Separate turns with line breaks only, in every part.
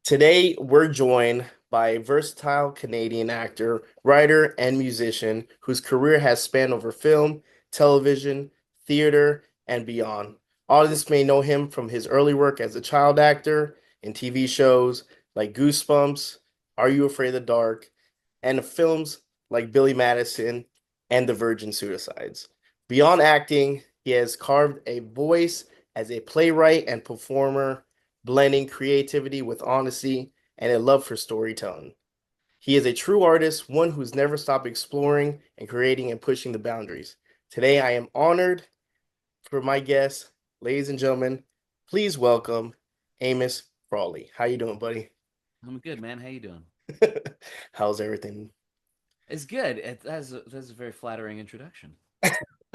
Today, we're joined by a versatile Canadian actor, writer, and musician whose career has spanned over film, television, theater, and beyond. Audience may know him from his early work as a child actor in TV shows like Goosebumps, Are You Afraid of the Dark, and films like Billy Madison and The Virgin Suicides. Beyond acting, he has carved a voice as a playwright and performer, blending creativity with honesty and a love for storytelling. He is a true artist, one who's never stopped exploring and creating and pushing the boundaries. Today, I am honored for my guest, ladies and gentlemen. Please welcome Amos Crawley. How you doing, buddy?
I'm good, man. How you doing?
How's everything?
It's good. That's a very flattering introduction.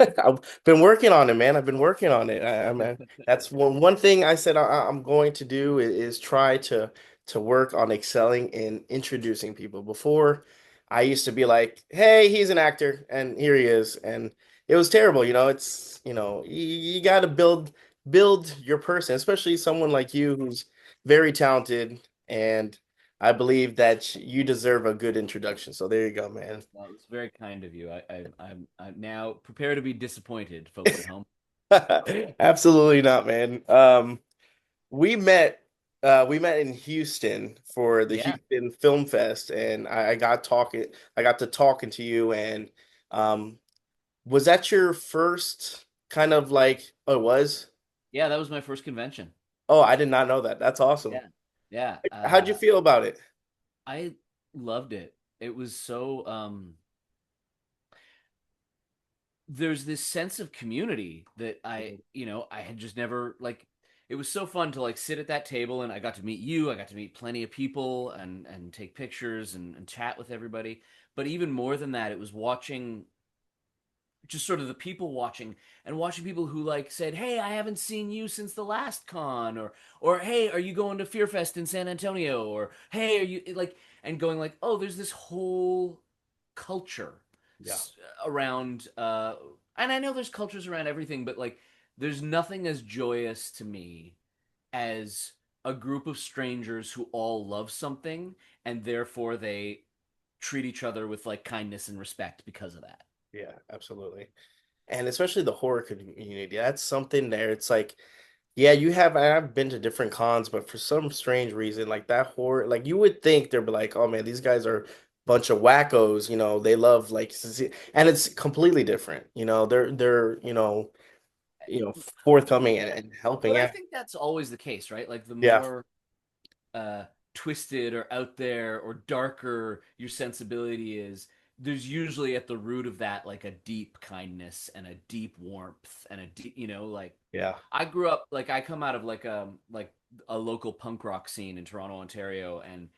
I've been working on it, man. I've been working on it. That's one thing I said I'm going to do is try to work on excelling in introducing people. Before, I used to be like, "Hey, he's an actor, and here he is," and it was terrible. It's you got to build your person, especially someone like you who's very talented, and I believe that you deserve a good introduction. So there you go, man.
Well, it's very kind of you. I'm now prepare to be disappointed, folks at home.
Absolutely not, man. We met we met in Houston for the
Yeah,
Houston Film Fest, and I got to talking to you, and um was that your first kind of like, oh, it was?
yeah. That was my first convention.
Oh, I did not know that. That's awesome.
Yeah, yeah.
How'd you feel about it?
I loved it. It was so. There's this sense of community that I had just never like. It was so fun to like sit at that table, and I got to meet you. I got to meet plenty of people and take pictures and chat with everybody. But even more than that, it was watching just sort of the people watching and watching people who like said, "Hey, I haven't seen you since the last con," or "Hey, are you going to Fear Fest in San Antonio?" or "Hey, are you like," and going like, "Oh, there's this whole culture
Yeah.
around and I know there's cultures around everything, but like there's nothing as joyous to me as a group of strangers who all love something and therefore they treat each other with like kindness and respect because of that.
Yeah, absolutely. And especially the horror community. That's something there. It's like, yeah, I've been to different cons, but for some strange reason, like that horror, like you would think they'd be like, oh man, these guys are a bunch of wackos, they love like, and it's completely different. They're forthcoming and helping
But I
out.
think that's always the case, right? Like the
Yeah.
more uh, twisted or out there or darker your sensibility is, there's usually at the root of that like a deep kindness and a deep warmth and a deep, like
Yeah.
I grew up like I come out of like a local punk rock scene in Toronto, Ontario, and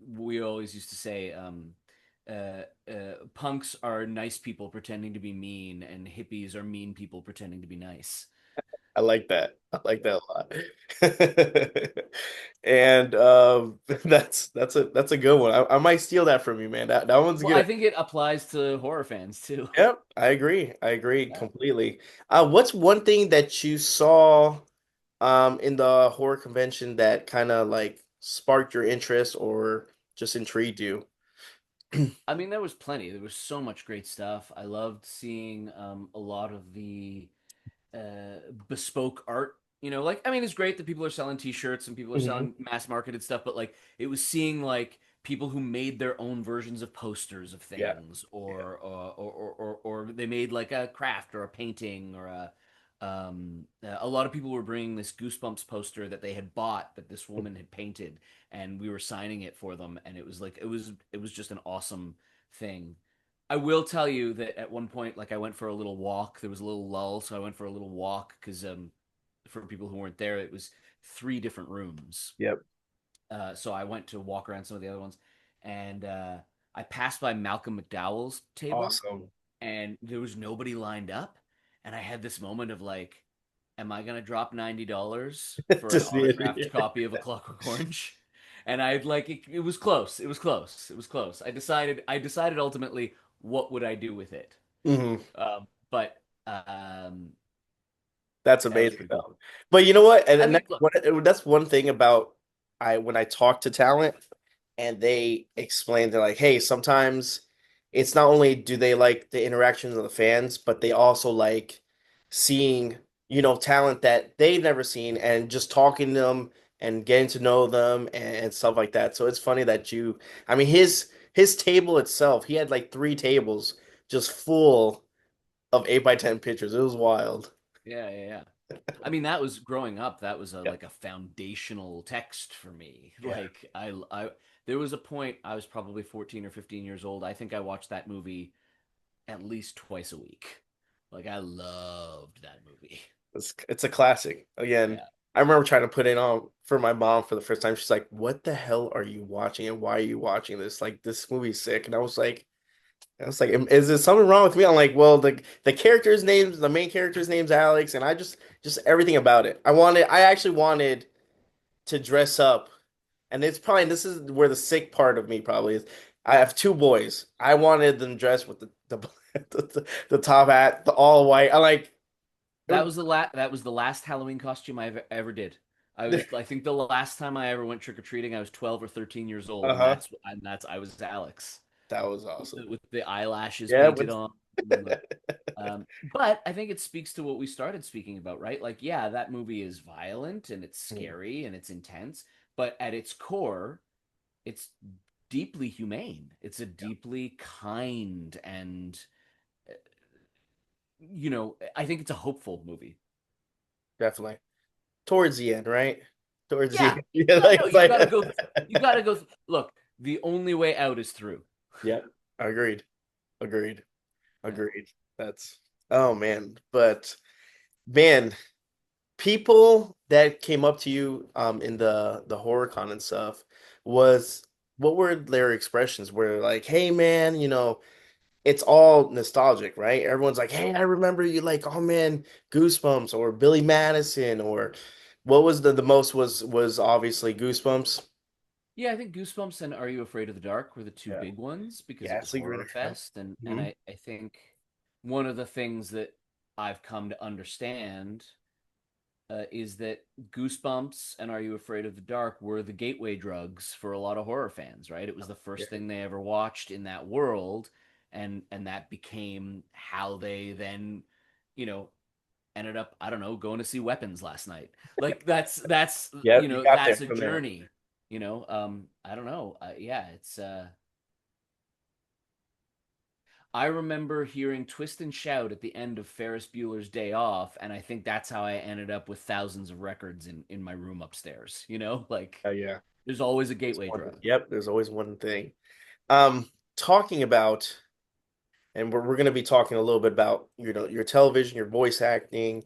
we always used to say punks are nice people pretending to be mean, and hippies are mean people pretending to be nice.
I like that. I like that a lot. And that's a good one. I might steal that from you, man. That one's
Well, I
good.
think it applies to horror fans too.
Yep, I agree. I agree
Yeah.
completely. What's one thing that you saw in the horror convention that kind of like sparked your interest or just intrigued you?
I mean, there was plenty. There was so much great stuff. I loved seeing a lot of the bespoke art. Like I mean, it's great that people are selling T-shirts and people are
Mhm.
selling mass marketed stuff, but like it was seeing like people who made their own versions of posters of
Yeah.
things,
Yeah.
or they made like a craft or a painting or a lot of people were bringing this Goosebumps poster that they had bought that this woman had painted, and we were signing it for them, and it was like it was just an awesome thing. I will tell you that at one point, like I went for a little walk. There was a little lull, so I went for a little walk because for people who weren't there, it was three different rooms.
Yep.
So I went to walk around some of the other ones, and I passed by Malcolm McDowell's table,
Awesome.
and there was nobody lined up, and I had this moment of like, am I gonna drop $90 for
To
an
see
autographed
it.
copy of A Clockwork Orange? And I'd like it was close. It was close. It was close. I decided ultimately what would I do with it.
Hmm.
But that
That's
was
amazing
pretty cool.
though. But you know what?
I
And
mean, look,
that's one thing about, I when I talk to talent and they explain, they're like, hey, sometimes it's not only do they like the interactions of the fans, but they also like seeing, talent that they've never seen and just talking to them and getting to know them and stuff like that. So it's funny that I mean, his table itself, he had like three tables just full of 8 by 10 pictures. It was wild.
Yeah, yeah, yeah. I mean, that was growing up. That was
Yeah.
like a foundational text for me.
Yeah.
Like there was a point I was probably 14 or 15 years old. I think I watched that movie at least twice a week. Like I loved that movie.
It's a classic. Again,
Yeah.
I remember trying to put it on for my mom for the first time. She's like, "What the hell are you watching and why are you watching this? Like this movie's sick." And I was like, is there something wrong with me? I'm like, well, the main character's name's Alex, and just everything about it. I actually wanted to dress up, and this is where the sick part of me probably is. I have two boys. I wanted them dressed with the top hat, the all white. I like,
That was the last Halloween costume I ever did. I think the last time I ever went trick or treating I was 12 or 13 years old, and
uh-huh.
that's I was Alex
That was
with
awesome.
the eyelashes
Yeah,
painted on. But I think it speaks to what we started speaking about, right? Like, yeah, that movie is violent and it's scary and it's intense, but at its core, it's deeply humane. It's a deeply kind and, I think it's a hopeful movie.
definitely. Towards the end, right? Towards the
Yeah,
end. Yeah,
yeah,
like
no,
it's like
you gotta go. Look, the only way out is through.
Yep. Agreed. Agreed.
Yeah.
Agreed. That's oh man. But man, people that came up to you in the horror con and stuff was what were their expressions? Were like, hey man, it's all nostalgic, right? Everyone's like, hey, I remember you like, oh man, Goosebumps or Billy Madison or what was the most was obviously Goosebumps.
Yeah, I think Goosebumps and Are You Afraid of the Dark were the two
Yeah.
big ones because it was
Ghastly
Horror
Grinner.
Fest, and
Hmm.
I think one of the things that I've come to understand is that Goosebumps and Are You Afraid of the Dark were the gateway drugs for a lot of horror fans, right? It was the
Yeah.
first thing they ever watched in that world, and that became how they then, you know, ended up, I don't know, going to see Weapons last night. Like that's
Yep, you got there
that's a
from there.
journey. I don't know. Yeah, it's I remember hearing Twist and Shout at the end of Ferris Bueller's Day Off, and I think that's how I ended up with thousands of records in my room upstairs. Like
Oh yeah.
there's always a
There's
gateway
one.
drug.
Yep, there's always one thing. Um, talking about, and we're going to be talking a little bit about, your television, your voice acting.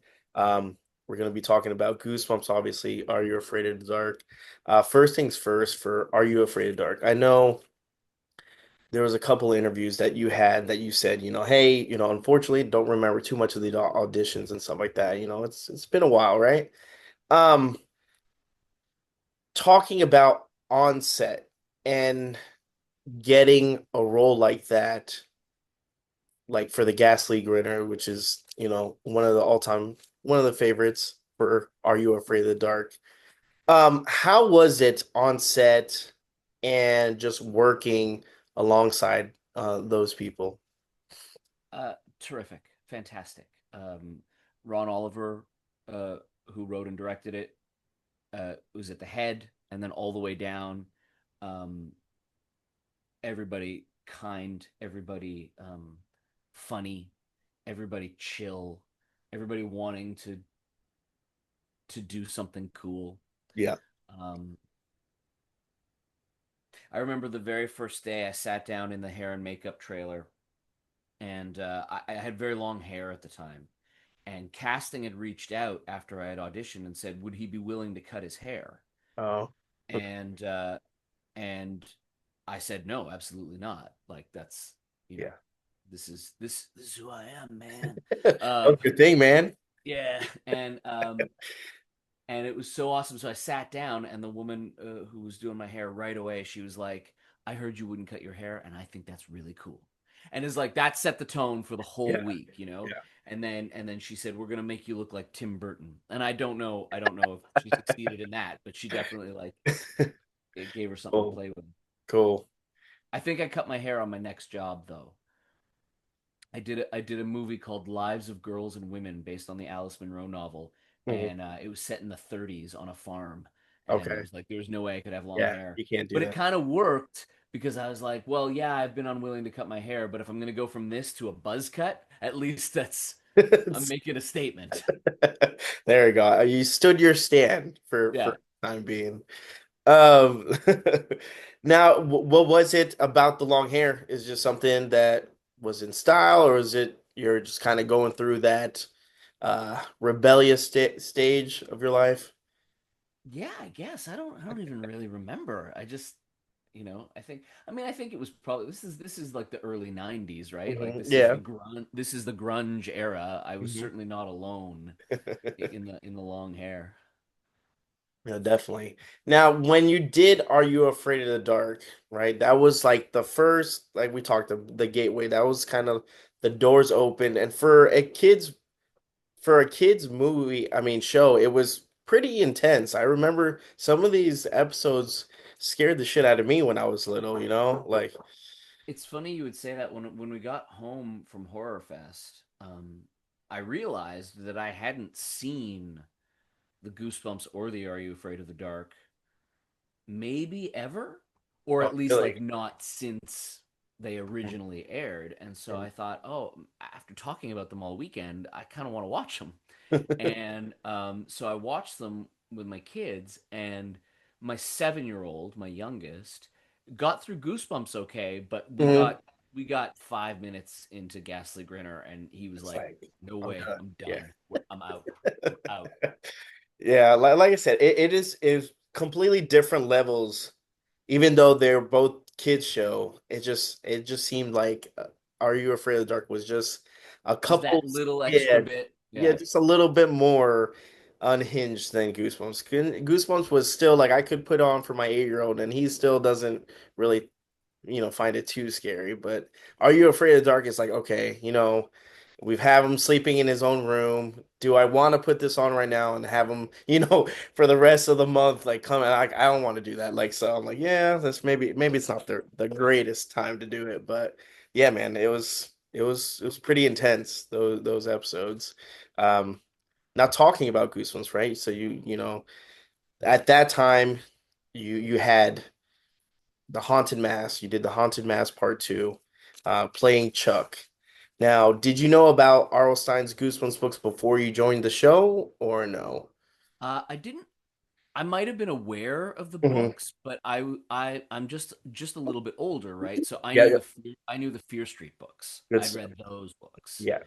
We're going to be talking about Goosebumps, obviously. Are You Afraid of the Dark? First things first for Are You Afraid of the Dark? I know there was a couple interviews that you had that you said, hey, unfortunately, don't remember too much of the auditions and stuff like that. It's been a while, right? Um, talking about on set and getting a role like that, like for the Ghastly Grinner, which is, one of the favorites for Are You Afraid of the Dark? How was it on set and just working alongside those people?
Terrific, fantastic. Ron Oliver, uh, who wrote and directed it, was at the head, and then all the way down. Um, Everybody kind, everybody funny, everybody chill, everybody wanting to do something cool.
Yeah.
Um, I remember the very first day I sat down in the hair and makeup trailer, and I had very long hair at the time. And casting had reached out after I had auditioned and said, would he be willing to cut his hair?
Oh,
And and I said, no, absolutely not. Like that's you know,
yeah.
this is who I am, man.
That
Uh,
was your thing, man.
yeah, and it was so awesome. So I sat down, and the woman who was doing my hair right away, she was like, "I heard you wouldn't cut your hair, and I think that's really cool." And it's like that set the tone for the whole
Yeah.
week,
Yeah.
and then she said, "We're gonna make you look like Tim Burton." And I don't know if she succeeded in that, but she definitely like it gave her something to
Cool.
play with.
Cool.
I think I cut my hair on my next job though. I did a movie called Lives of Girls and Women based on the Alice Munro novel,
Mhm.
and it was set in the 30s on a farm, and it
Okay.
was like there was no way I could have long
Yeah,
hair,
you can't do
but it
that.
kind of worked because I was like, well, yeah, I've been unwilling to cut my hair, but if I'm gonna go from this to a buzz cut, at least that's I'm making a statement.
There you go. You stood your stand for
Yeah.
the time being. Um, now, what was it about the long hair? Is just something that was in style, or is it you're just kind of going through that rebellious stage of your life?
Yeah, I guess. I don't even really remember. I just, I think it was probably this is like the early 90s, right? Like this is the
Yeah.
grunge era. I was
Mhm.
certainly not alone in the long hair.
Yeah, definitely. Now, when you did Are You Afraid of the Dark, right? That was like the first, like we talked, the gateway. That was kind of the doors open. And for a kids movie, I mean show, it was pretty intense. I remember some of these episodes scared the shit out of me when I was little, Like,
It's funny you would say that when we got home from Horror Fest, I realized that I hadn't seen the Goosebumps or the Are You Afraid of the Dark maybe ever, or
oh,
at least
really?
like not since they originally aired. And so I thought, oh, after talking about them all weekend, I kind of want to watch them. And so I watched them with my kids, and my 7-year-old, my youngest, got through Goosebumps okay, but we
Mhm.
got we got 5 minutes into Ghastly Grinner, and he was
It's
like,
like,
"No
I'm
way,
done.
I'm
Yeah.
done. I'm out. We're out."
Yeah, like I said, it is completely different levels. Even though they're both kids show, it just seemed like Are You Afraid of the Dark was just a
Just
couple,
that little extra
yeah,
bit,
yeah,
yeah.
just a little bit more unhinged than Goosebumps. Goosebumps was still like I could put on for my 8-year-old, and he still doesn't really, find it too scary. But Are You Afraid of the Dark is like, okay, we've have him sleeping in his own room. Do I want to put this on right now and have him, for the rest of the month, like come like I don't want to do that. Like so I'm like, yeah, that's maybe it's not the greatest time to do it, but yeah, man, it was pretty intense those episodes. Um Not talking about Goosebumps, right? So at that time you had the Haunted Mass. You did the Haunted Mass Part Two, playing Chuck. Now, did you know about R.L. Stein's Goosebumps books before you joined the show, or no?
I didn't. I might have been aware of the
Hmm.
books, but I'm just a little bit older, right? So I
Yeah,
knew
yeah.
the Fear Street books.
Good
I'd
stuff.
read those books.
Yeah,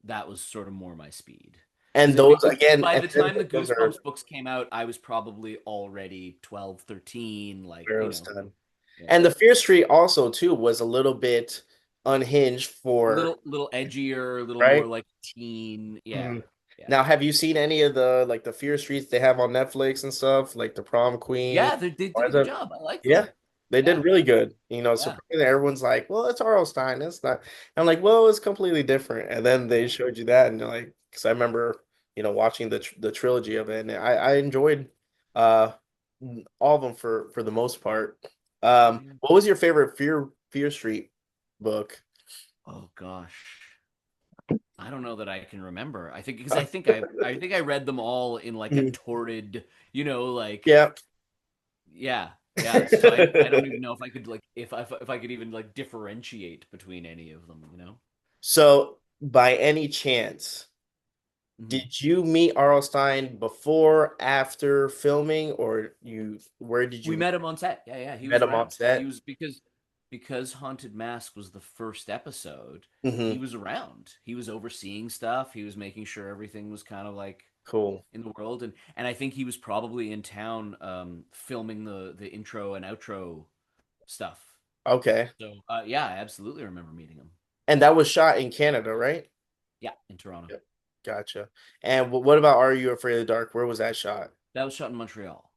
That was sort of more my speed.
and
Because I
those
think
again,
by
and
the
then
time the
those are
Goosebumps books came out, I was probably already 12, 13, like,
where it was done.
yeah.
And the Fear Street also too was a little bit unhinged for
Little edgier, a little more
right.
like teen. Yeah.
Mhm.
Yeah.
Now, have you seen any of the like the Fear Streets they have on Netflix and stuff, like the Prom Queen?
Yeah, they
Why
did a
is
good
that?
job. I like
Yeah,
them.
they did
Yeah.
really good.
Yeah.
Surprisingly, everyone's like, "Well, it's R.L. Stein. It's not." I'm like, "Well, it's completely different." And then they
Yeah.
showed you that, and you're like, because I remember, watching the trilogy of it, and I enjoyed uh all of them for the most part.
Yeah.
What was your favorite Fear Street book?
Oh gosh. I don't know that I can remember. I think because I think I read them all in like a torrid, like
Yeah.
yeah, yeah. So I don't even know if I could like if I could even like differentiate between any of them.
So, by any chance,
Mhm.
did you meet R.L. Stein before, after filming, or where did
We
you
met him on set. Yeah, yeah. He
met
was
him on
around. He
set?
was because Haunted Mask was the first episode. He
Hmm.
was around. He was overseeing stuff. He was making sure everything was kind of like
Cool.
in the world, and I think he was probably in town filming the intro and outro stuff.
Okay.
So yeah, I absolutely remember meeting him.
And that was shot in Canada, right?
Yeah, in Toronto.
Yep. Gotcha. And what about Are You Afraid of the Dark? Where was that shot?
That was shot in Montreal.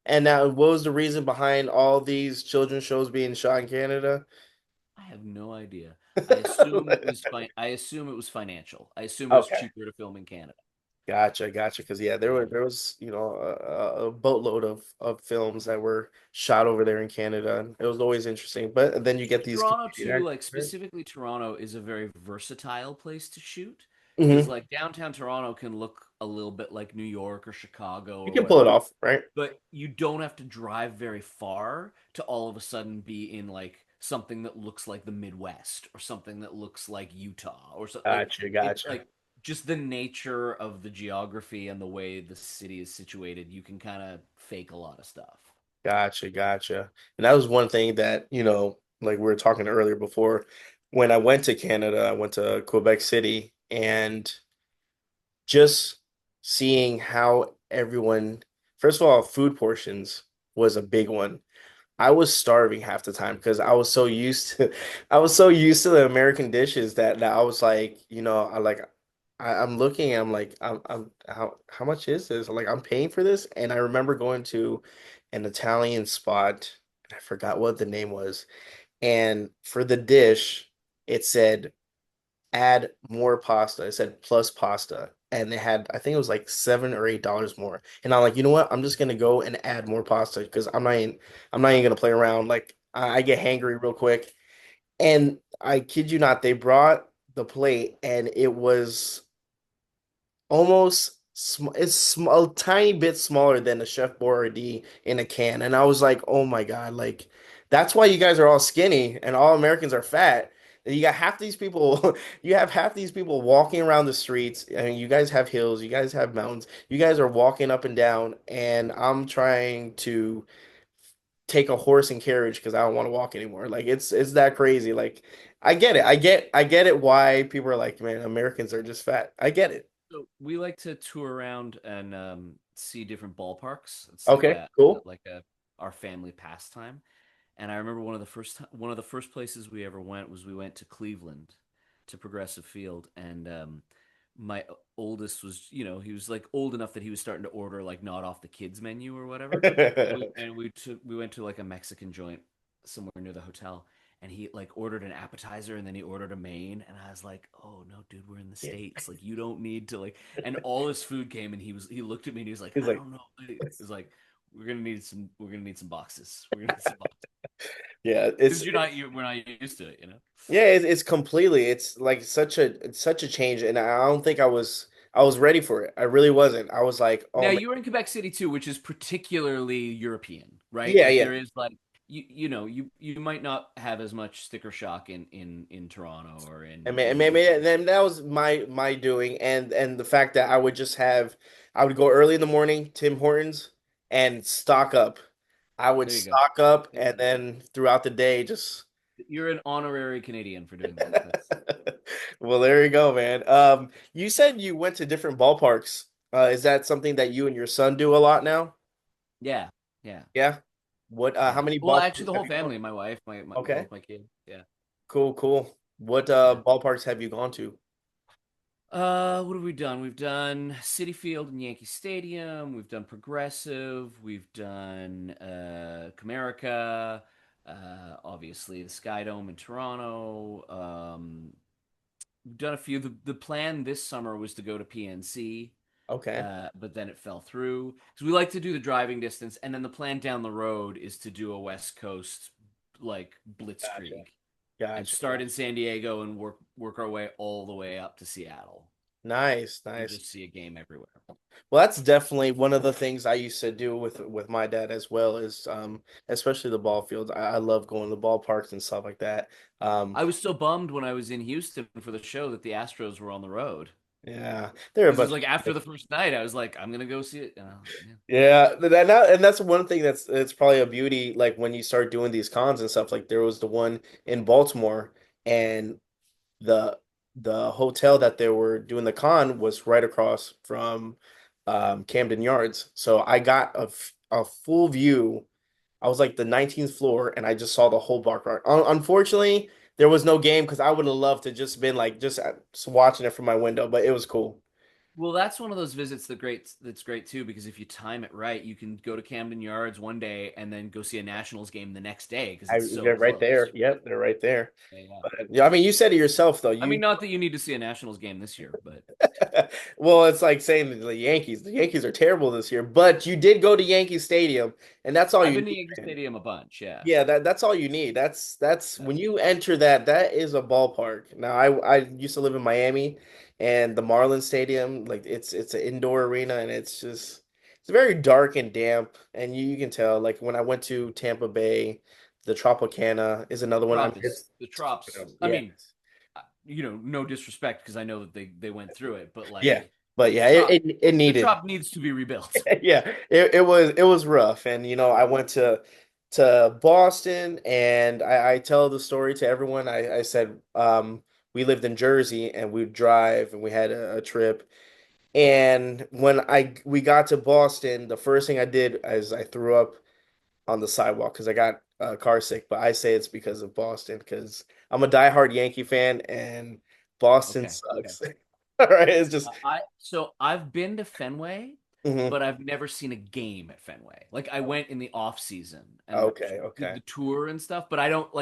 And now what was the reason behind all these children's shows being shot in Canada?
I have no idea. I assume it was I assume it was financial. I assume it was
Okay.
cheaper to film in Canada.
Gotcha, gotcha. Because yeah,
Yeah.
there was a boatload of films that were shot over there in Canada, and it was always interesting. But then you get these
Toronto
Canadian
too, like
actors, right?
specifically Toronto is a very versatile place to shoot because
Hmm.
like downtown Toronto can look a little bit like New York or Chicago
You
or
can pull it
whatever,
off, right?
but you don't have to drive very far to all of a sudden be in like something that looks like the Midwest or something that looks like Utah or something like
Gotcha,
it
gotcha,
like just the nature of the geography and the way the city is situated, you can kind of fake a lot of stuff.
gotcha, gotcha. And that was one thing that, like we were talking earlier before, when I went to Canada, I went to Quebec City, and just seeing how everyone, first of all, food portions was a big one. I was starving half the time because I was so used to I was so used to the American dishes that I was like, I'm looking, I'm like, I'm how much is this? Like I'm paying for this. And I remember going to an Italian spot, and I forgot what the name was. And for the dish, it said add more pasta. It said plus pasta. And they had, I think it was like $7 or $8 more. And I'm like, you know what? I'm just gonna go and add more pasta because I'm not even gonna play around. Like I get hangry real quick. And I kid you not, they brought the plate and it was almost a tiny bit smaller than a Chef Boyardee in a can. And I was like, oh my God, like that's why you guys are all skinny and all Americans are fat. You got half these people, you have half these people walking around the streets. I mean, you guys have hills, you guys have mountains, you guys are walking up and down, and I'm trying to take a horse and carriage because I don't want to walk anymore. Like it's that crazy. Like I get it. I get it why people are like, man, Americans are just fat. I get it.
So we like to tour around and see different ballparks. It's like
Okay, cool.
a our family pastime. And I remember one of the first places we ever went was we went to Cleveland to Progressive Field, and my oldest was, he was like old enough that he was starting to order like not off the kids menu or whatever. We went to like a Mexican joint somewhere near the hotel, and he like ordered an appetizer and then he ordered a main, and I was like, oh no, dude, we're in the
Yeah.
States, like you don't need to like. And all his food came, and he looked at me and he was like,
He's
I
like,
don't know. He was like, we're gonna need some boxes. We're gonna need some boxes
yeah,
because we're not used to it, you know.
yeah, it's completely, it's like it's such a change, and I don't think I was ready for it. I really wasn't. I was like, oh
Now
man,
you were in Quebec City too, which is particularly European, right?
yeah,
Like
yeah.
there is like you might not have as much sticker shock in Toronto or
And
in
maybe then that was my doing, and the fact that I would go early in the morning, Tim Hortons, and stock up. I would
there you go.
stock up, and then throughout the day, just
You're an honorary Canadian for doing that. That's
well, there you go, man. You said you went to different ballparks. Is that something that you and your son do a lot now?
yeah, yeah,
Yeah. What? How
yeah.
many
Well, actually,
ballparks
the
have
whole
you gone?
family, my wife,
Okay,
both my kids, yeah,
cool, cool. What
yeah.
ballparks have you gone to?
What have we done? We've done City Field and Yankee Stadium. We've done Progressive. We've done Comerica. Obviously the Sky Dome in Toronto. We've done a few. The plan this summer was to go to PNC,
Okay,
but then it fell through. So we like to do the driving distance, and then the plan down the road is to do a West Coast like
gotcha,
blitzkrieg and
gotcha,
start in
gotcha.
San Diego and work our way all the way up to Seattle
Nice,
and
nice.
just see a game everywhere.
Well, that's definitely one of the things I used to do with my dad as well, is especially the ball fields. I love going to the ballparks and stuff like that. Um,
I was so bummed when I was in Houston for the show that the Astros were on the road
yeah, there are a
because it was
bunch
like
of
after the first night, I was like, I'm gonna go see it. Yeah.
yeah, and that's one thing that's it's probably a beauty, like when you start doing these cons and stuff. Like there was the one in Baltimore, and the the hotel that they were doing the con was right across from Camden Yards. So I got a full view. I was like the 19th floor, and I just saw the whole ballpark. Unfortunately, there was no game because I would have loved to just been like just watching it from my window, but it was cool.
Well, that's one of those visits that's great too, because if you time it right, you can go to Camden Yards one day and then go see a Nationals game the next day because it's so
They're right there.
close.
Yep, they're right there.
Yeah, yeah.
But yeah, I mean, you said it yourself though.
I mean,
You
not that you need to see a Nationals game this year, but
well, it's like saying that the Yankees. The Yankees are terrible this year, but you did go to Yankee Stadium, and that's all
I've
you
been to
need,
Yankee
man.
Stadium a bunch. Yeah.
Yeah, that's all you need. That's
Yeah.
when you enter that, that is a ballpark. Now, I used to live in Miami, and the Marlins Stadium, like it's an indoor arena, and it's just it's very dark and damp, and you can tell. Like when I went to Tampa Bay, the Tropicana is another one. I mean, it's
The Trops. I
yeah,
mean, no disrespect because I know that they went through it, but
yeah,
like
but
the
yeah,
Trop
it
the
needed.
Trop needs to be rebuilt.
Yeah, it was rough, and I went to Boston, and I tell the story to everyone. I said we lived in Jersey, and we'd drive, and we had a trip. And when I we got to Boston, the first thing I did is I threw up on the sidewalk because I got car sick. But I say it's because of Boston because I'm a diehard Yankee fan, and Boston
Okay, okay.
sucks. All right, it's just
I've been to Fenway,
mhm.
but I've never seen a game at Fenway. Like I went in the off season and
Okay,
did
okay.
the tour and stuff, but I don't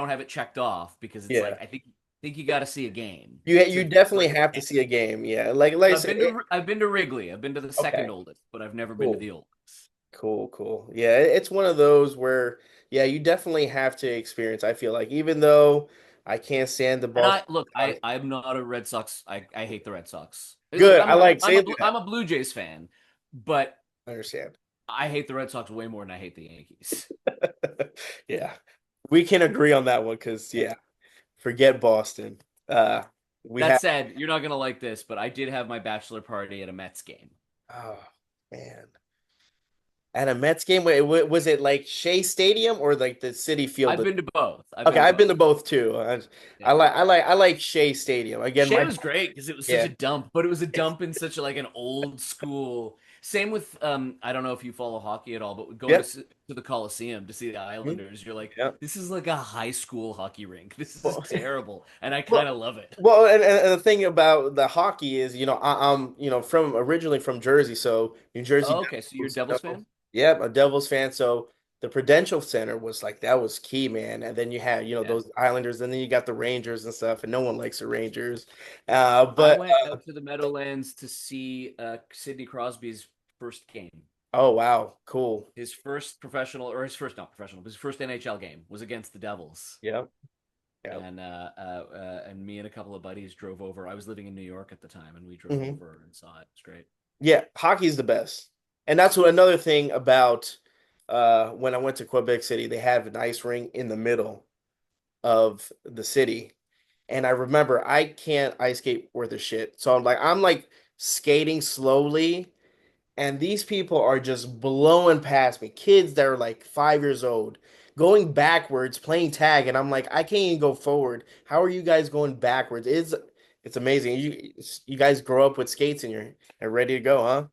have it checked off because it's
Yeah.
like think you got to see a game
You
to
definitely
like
have to see a game. Yeah, like I
so
said,
I've been to Wrigley. I've been to the second
okay,
oldest, but I've never been to
cool,
the oldest.
cool. Yeah, it's one of those where yeah, you definitely have to experience. I feel like even though I can't stand the
And
Boston,
I'm not a Red Sox. I hate the Red Sox. Like
good. I like saying that.
I'm a Blue Jays fan, but
I understand.
I hate the Red Sox way more than I hate the Yankees.
Yeah, we can agree on that one because
Yeah.
yeah, forget Boston. Uh, we
That
have
said, you're not gonna like this, but I did have my bachelor party at a Mets game.
oh man, at a Mets game. Was it like Shea Stadium or like the City Field?
I've been to both. I've
Okay,
been to
I've been to
both.
both too.
Yeah.
I like Shea Stadium. Again,
Shea
my
was great because it was such
yeah.
a dump, but it was a dump in such a, like an old school. Same with I don't know if you follow hockey at all, but going
Yep.
to the Coliseum to see the
Mhm.
Islanders, you're like,
Yep.
this is like a high school hockey rink. This is
Well,
terrible, and I kind
well,
of love it.
and the thing about the hockey is, I'm, from originally from Jersey, so New Jersey
Oh, okay, so you're a
Devils,
Devils fan?
yeah, a Devils fan. So the Prudential Center was like that was key, man. And then you had,
Yeah.
those Islanders, and then you got the Rangers and stuff, and no one likes the Rangers.
I
But
went out to the Meadowlands to see Sidney Crosby's first game.
oh wow, cool.
His first professional, or his first not professional, but his first NHL game was against the Devils.
Yep. Yep.
And me and a couple of buddies drove over. I was living in New York at the time, and we drove
Hmm.
over and saw it. It's great.
Yeah, hockey's the best. And that's what another thing about when I went to Quebec City, they have an ice rink in the middle of the city. And I remember I can't ice skate worth a shit. So I'm like skating slowly, and these people are just blowing past me. Kids that are like 5 years old, going backwards, playing tag, and I'm like, I can't even go forward. How are you guys going backwards? It's amazing. You guys grow up with skates and you're ready to go, huh?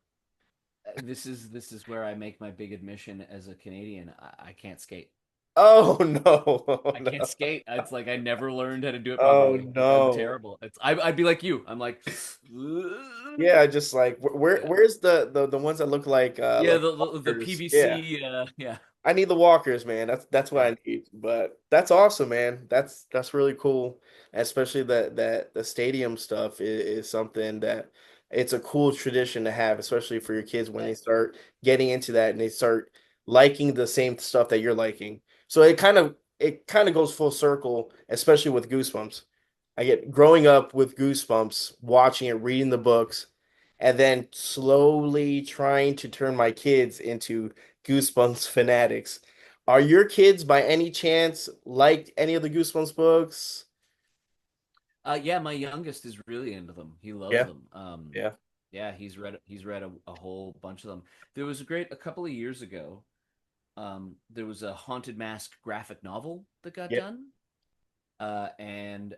This is where I make my big admission as a Canadian. I can't skate.
Oh no. Oh
I can't
no.
skate. It's like I never learned how to do it
Oh
properly. Like I'm
no.
terrible. I'd be like you. I'm like,
Yeah, just like
yeah,
where's the ones that look
yeah.
like
The
walkers? Yeah.
PVC. Yeah.
I need the walkers, man. That's what
Yeah.
I need. But that's awesome, man. That's really cool. Especially that the stadium stuff is something that it's a cool tradition to have, especially for your kids when
Yeah.
they start getting into that and they start liking the same stuff that you're liking. So it kind of goes full circle, especially with Goosebumps. I get growing up with Goosebumps, watching it, reading the books, and then slowly trying to turn my kids into Goosebumps fanatics. Are your kids by any chance like any of the Goosebumps books?
Yeah, my youngest is really into them. He loves
Yeah,
them.
yeah.
Yeah, he's read a whole bunch of them. There was a couple of years ago. There was a Haunted Mask graphic novel that got
Yeah.
done, and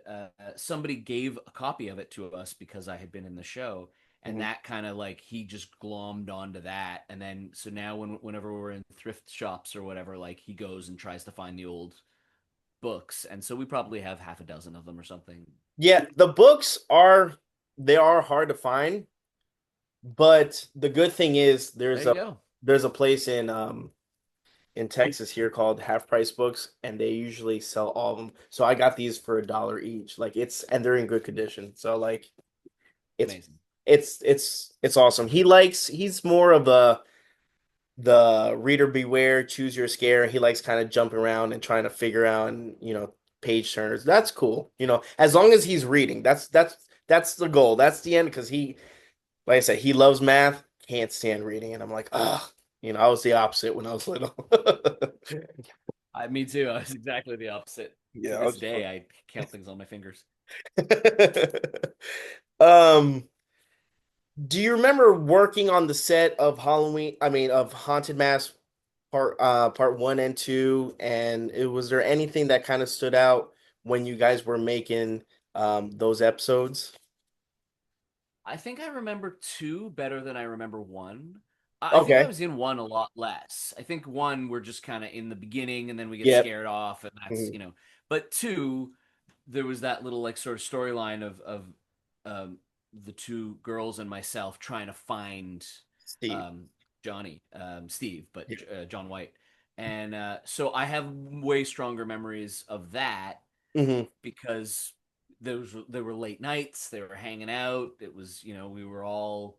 somebody gave a copy of it to us because I had been in the show, and
Mhm.
that kind of like he just glommed onto that, and then so now whenever we're in thrift shops or whatever, like he goes and tries to find the old books, and so we probably have half a dozen of them or something.
Yeah, the books are they are hard to find, But the good thing is
There you go.
there's a place in Texas here called Half Price Books, and they usually sell all of them. So I got these for $1 each. Like it's and they're in good condition. So like it's
Amazing.
it's awesome. He's more of the reader beware, choose your scare. He likes kind of jumping around and trying to figure out and page turners. That's cool. As long as he's reading. That's the goal. That's the end because he like I said, he loves math, can't stand reading. And I'm like, ah, I was the opposite when I was little.
Me too. I was exactly the opposite. To
Yeah, I
this
was just
day, I count things on my fingers.
um, do you remember working on the set of Halloween, I mean of Haunted Mass part 1 and 2, and was there anything that kind of stood out when you guys were making those episodes?
I think I remember two better than I remember one. I think I
Okay.
was in one a lot less. I think one we're just kind of in the beginning and then we get
Yep.
scared off and that's,
Mhm.
but two, there was that little like sort of storyline of um the two girls and myself trying to find
Steve.
um Johnny, Steve, but
Yeah.
John White. And so I have way stronger memories of that
Hmm.
because there were late nights, they were hanging out, it was we were all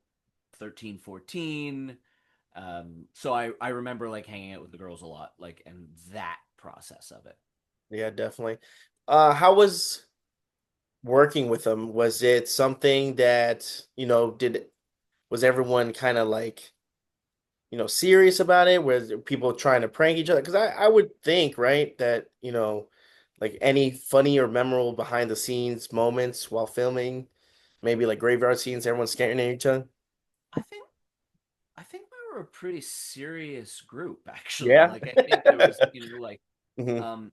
13, 14. So I remember like hanging out with the girls a lot, like, and that process of it.
Yeah, definitely. How was working with them? Was it something that, was everyone kind of like, serious about it? Was people trying to prank each other? Because I would think, right, that, like any funny or memorable behind the scenes moments while filming, maybe like graveyard scenes, everyone's scaring at each other.
I think I think we were a pretty serious group actually.
Yeah.
Like I think there was, like
Hmm.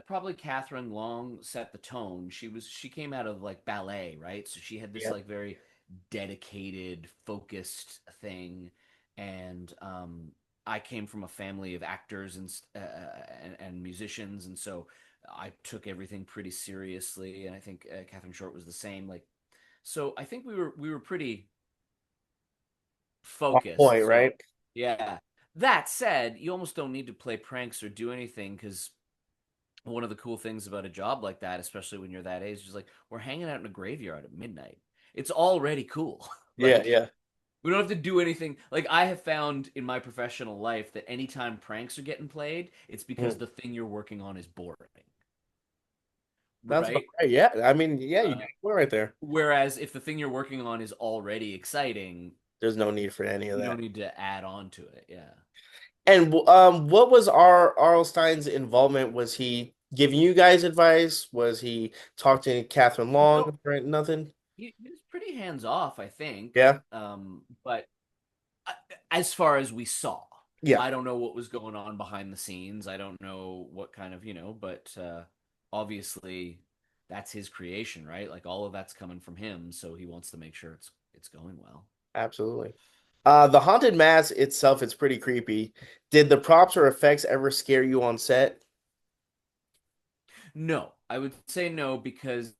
probably Catherine Long set the tone. She came out of like ballet, right? So she had this
Yeah.
like very dedicated, focused thing, and I came from a family of actors and musicians, and so I took everything pretty seriously. And I think Catherine Short was the same. Like, so I think we were pretty
On point,
focused. So
right?
yeah. That said, you almost don't need to play pranks or do anything because one of the cool things about a job like that, especially when you're that age, is like we're hanging out in a graveyard at midnight. It's already cool.
Yeah,
Like
yeah.
we don't have to do anything. Like I have found in my professional life that anytime pranks are getting played, it's because
Mhm.
the thing you're working on is boring,
That's about
right?
right. Yeah. I mean, yeah, you got
Uh,
a point right there.
Whereas if the thing you're working on is already exciting,
There's no need for any of
you don't
that.
need to add on to it. Yeah.
And what was R.L. Stein's involvement? Was he giving you guys advice? Was he talking to Catherine
No,
Long? Right? Nothing.
he was pretty hands off, I think.
Yeah.
But as far as we saw,
Yeah.
I don't know what was going on behind the scenes. I don't know what kind of, but obviously that's his creation, right? Like all of that's coming from him, so he wants to make sure it's going well.
Absolutely. The haunted mask itself is pretty creepy. Did the props or effects ever scare you on set?
No, I would say no because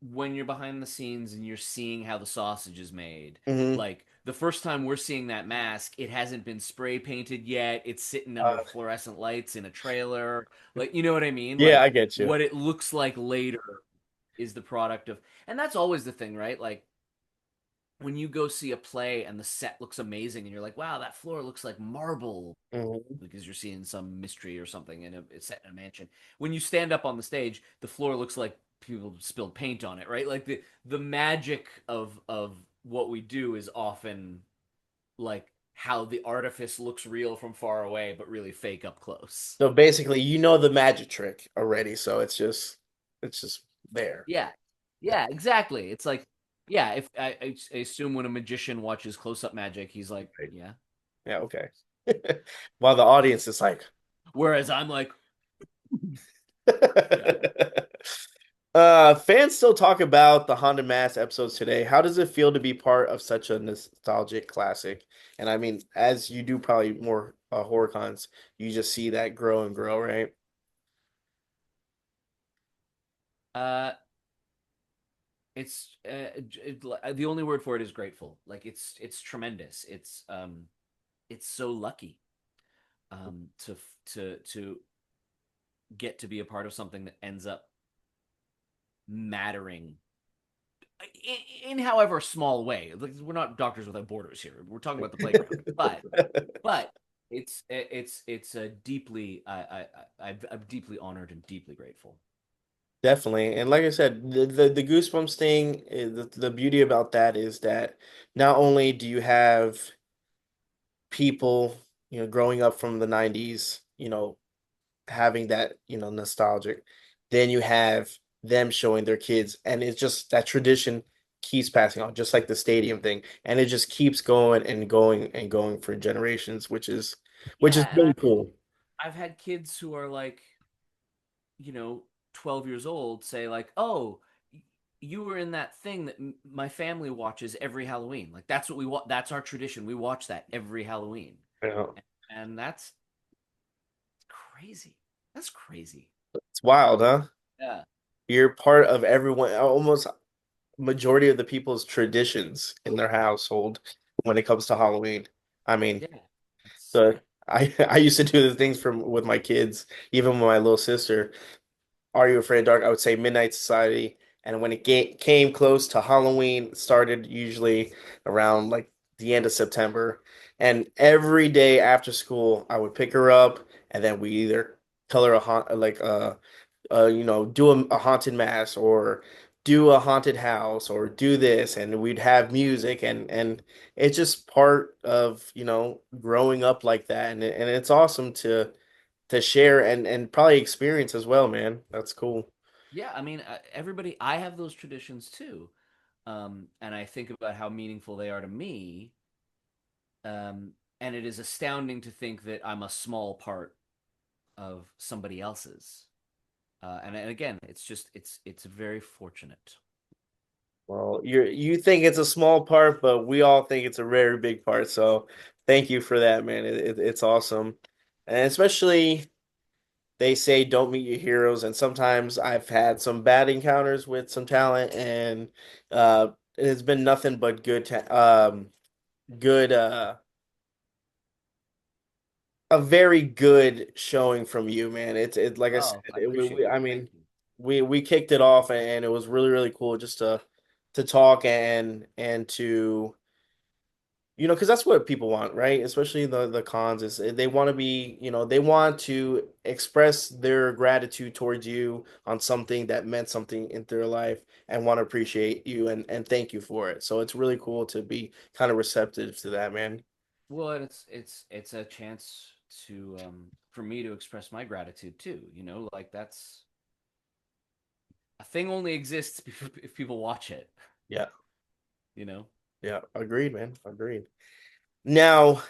when you're behind the scenes and you're seeing how the sausage is made,
Hmm.
like the first time we're seeing that mask, it hasn't been spray painted yet. It's sitting under
Uh,
fluorescent lights in a trailer. Like, you know what I mean?
yeah,
Like
I get you.
what it looks like later is the product of, and that's always the thing, right? Like when you go see a play and the set looks amazing and you're like, wow, that floor looks like marble
Hmm.
because you're seeing some mystery or something and it's set in a mansion. When you stand up on the stage, the floor looks like people spilled paint on it, right? Like the magic of what we do is often like how the artifice looks real from far away but really fake up close.
So basically, you know the magic trick already, so it's just there.
Yeah. Yeah, exactly. It's like yeah, if I assume when a magician watches close-up magic, he's like,
Right.
yeah.
Yeah, okay. While the audience is like,
Whereas I'm like, yeah.
Fans still talk about the Haunted Mass episodes today. How does it feel to be part of such a nostalgic classic? And I mean, as you do probably more horror cons, you just see that grow and grow, right?
Uh the only word for it is grateful. Like it's tremendous. It's so lucky to get to be a part of something that ends up mattering in however small way. Like, we're not Doctors Without Borders here. We're talking about the playground, but it's a deeply I'm deeply honored and deeply grateful.
Definitely. And like I said, the Goosebumps thing, the beauty about that is that not only do you have people, growing up from the 90s, having that, nostalgic, then you have them showing their kids, and it's just that tradition keeps passing on, just like the stadium thing, and it just keeps going and going and going for generations, which is
Yeah, and
really cool.
I've had kids who are like, you know, 12 years old say like, "Oh, you were in that thing that my family watches every Halloween. Like that's what we watch. That's our tradition. We watch that every Halloween."
Yeah.
And that's crazy. That's crazy.
It's wild, huh?
Yeah.
You're part of everyone, almost majority of the people's traditions in their household when it comes to Halloween. I mean,
Yeah. It's
the I used to do the things from with my kids, even with my little sister. Are You Afraid of Dark? I would say Midnight Society. And when it came close to Halloween, it started usually around like the end of September. And every day after school, I would pick her up, and then we either color a haunt like do a haunted mass, or do a haunted house, or do this, and we'd have music, and it's just part of growing up like that, and it's awesome to share and probably experience as well, man. That's cool.
yeah, I mean, everybody I have those traditions too. And I think about how meaningful they are to me. And it is astounding to think that I'm a small part of somebody else's. And again, it's very fortunate.
Well, you think it's a small part, but we all think it's a very big part. So thank you for that, man. It's awesome. And especially they say don't meet your heroes. And sometimes I've had some bad encounters with some talent, and it has been nothing but good a very good showing from you, man. It's like I said,
Oh, I appreciate
I
that.
mean,
Thank you.
we kicked it off, and it was really really cool just to talk and to because that's what people want, right? Especially the cons is they want to be, they want to express their gratitude towards you on something that meant something in their life, and want to appreciate you and thank you for it. So it's really cool to be kind of receptive to that, man.
Well, and it's a chance to for me to express my gratitude too. Like that's a thing only exists if people watch it.
Yeah,
You know.
yeah, agreed, man. Agreed. Now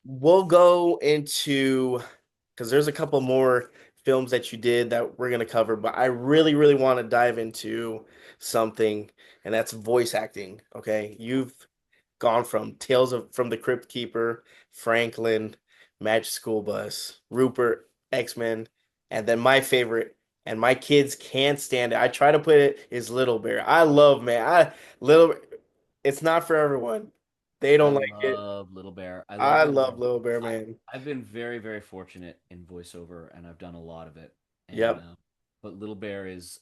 we'll go into because there's a couple more films that you did that we're gonna cover, but I really, really want to dive into something, and that's voice acting. Okay, you've gone from from the Crypt Keeper, Franklin, Magic School Bus, Rupert, X-Men, and then my favorite, and my kids can't stand it. I try to put it is Little Bear. I love, man. Little. It's not for everyone. They
I
don't like it.
love Little Bear. I love
I
Little Bear.
love Little Bear,
I,
man.
I've been very, very fortunate in voiceover, and I've done a lot of it. And
Yep.
but Little Bear is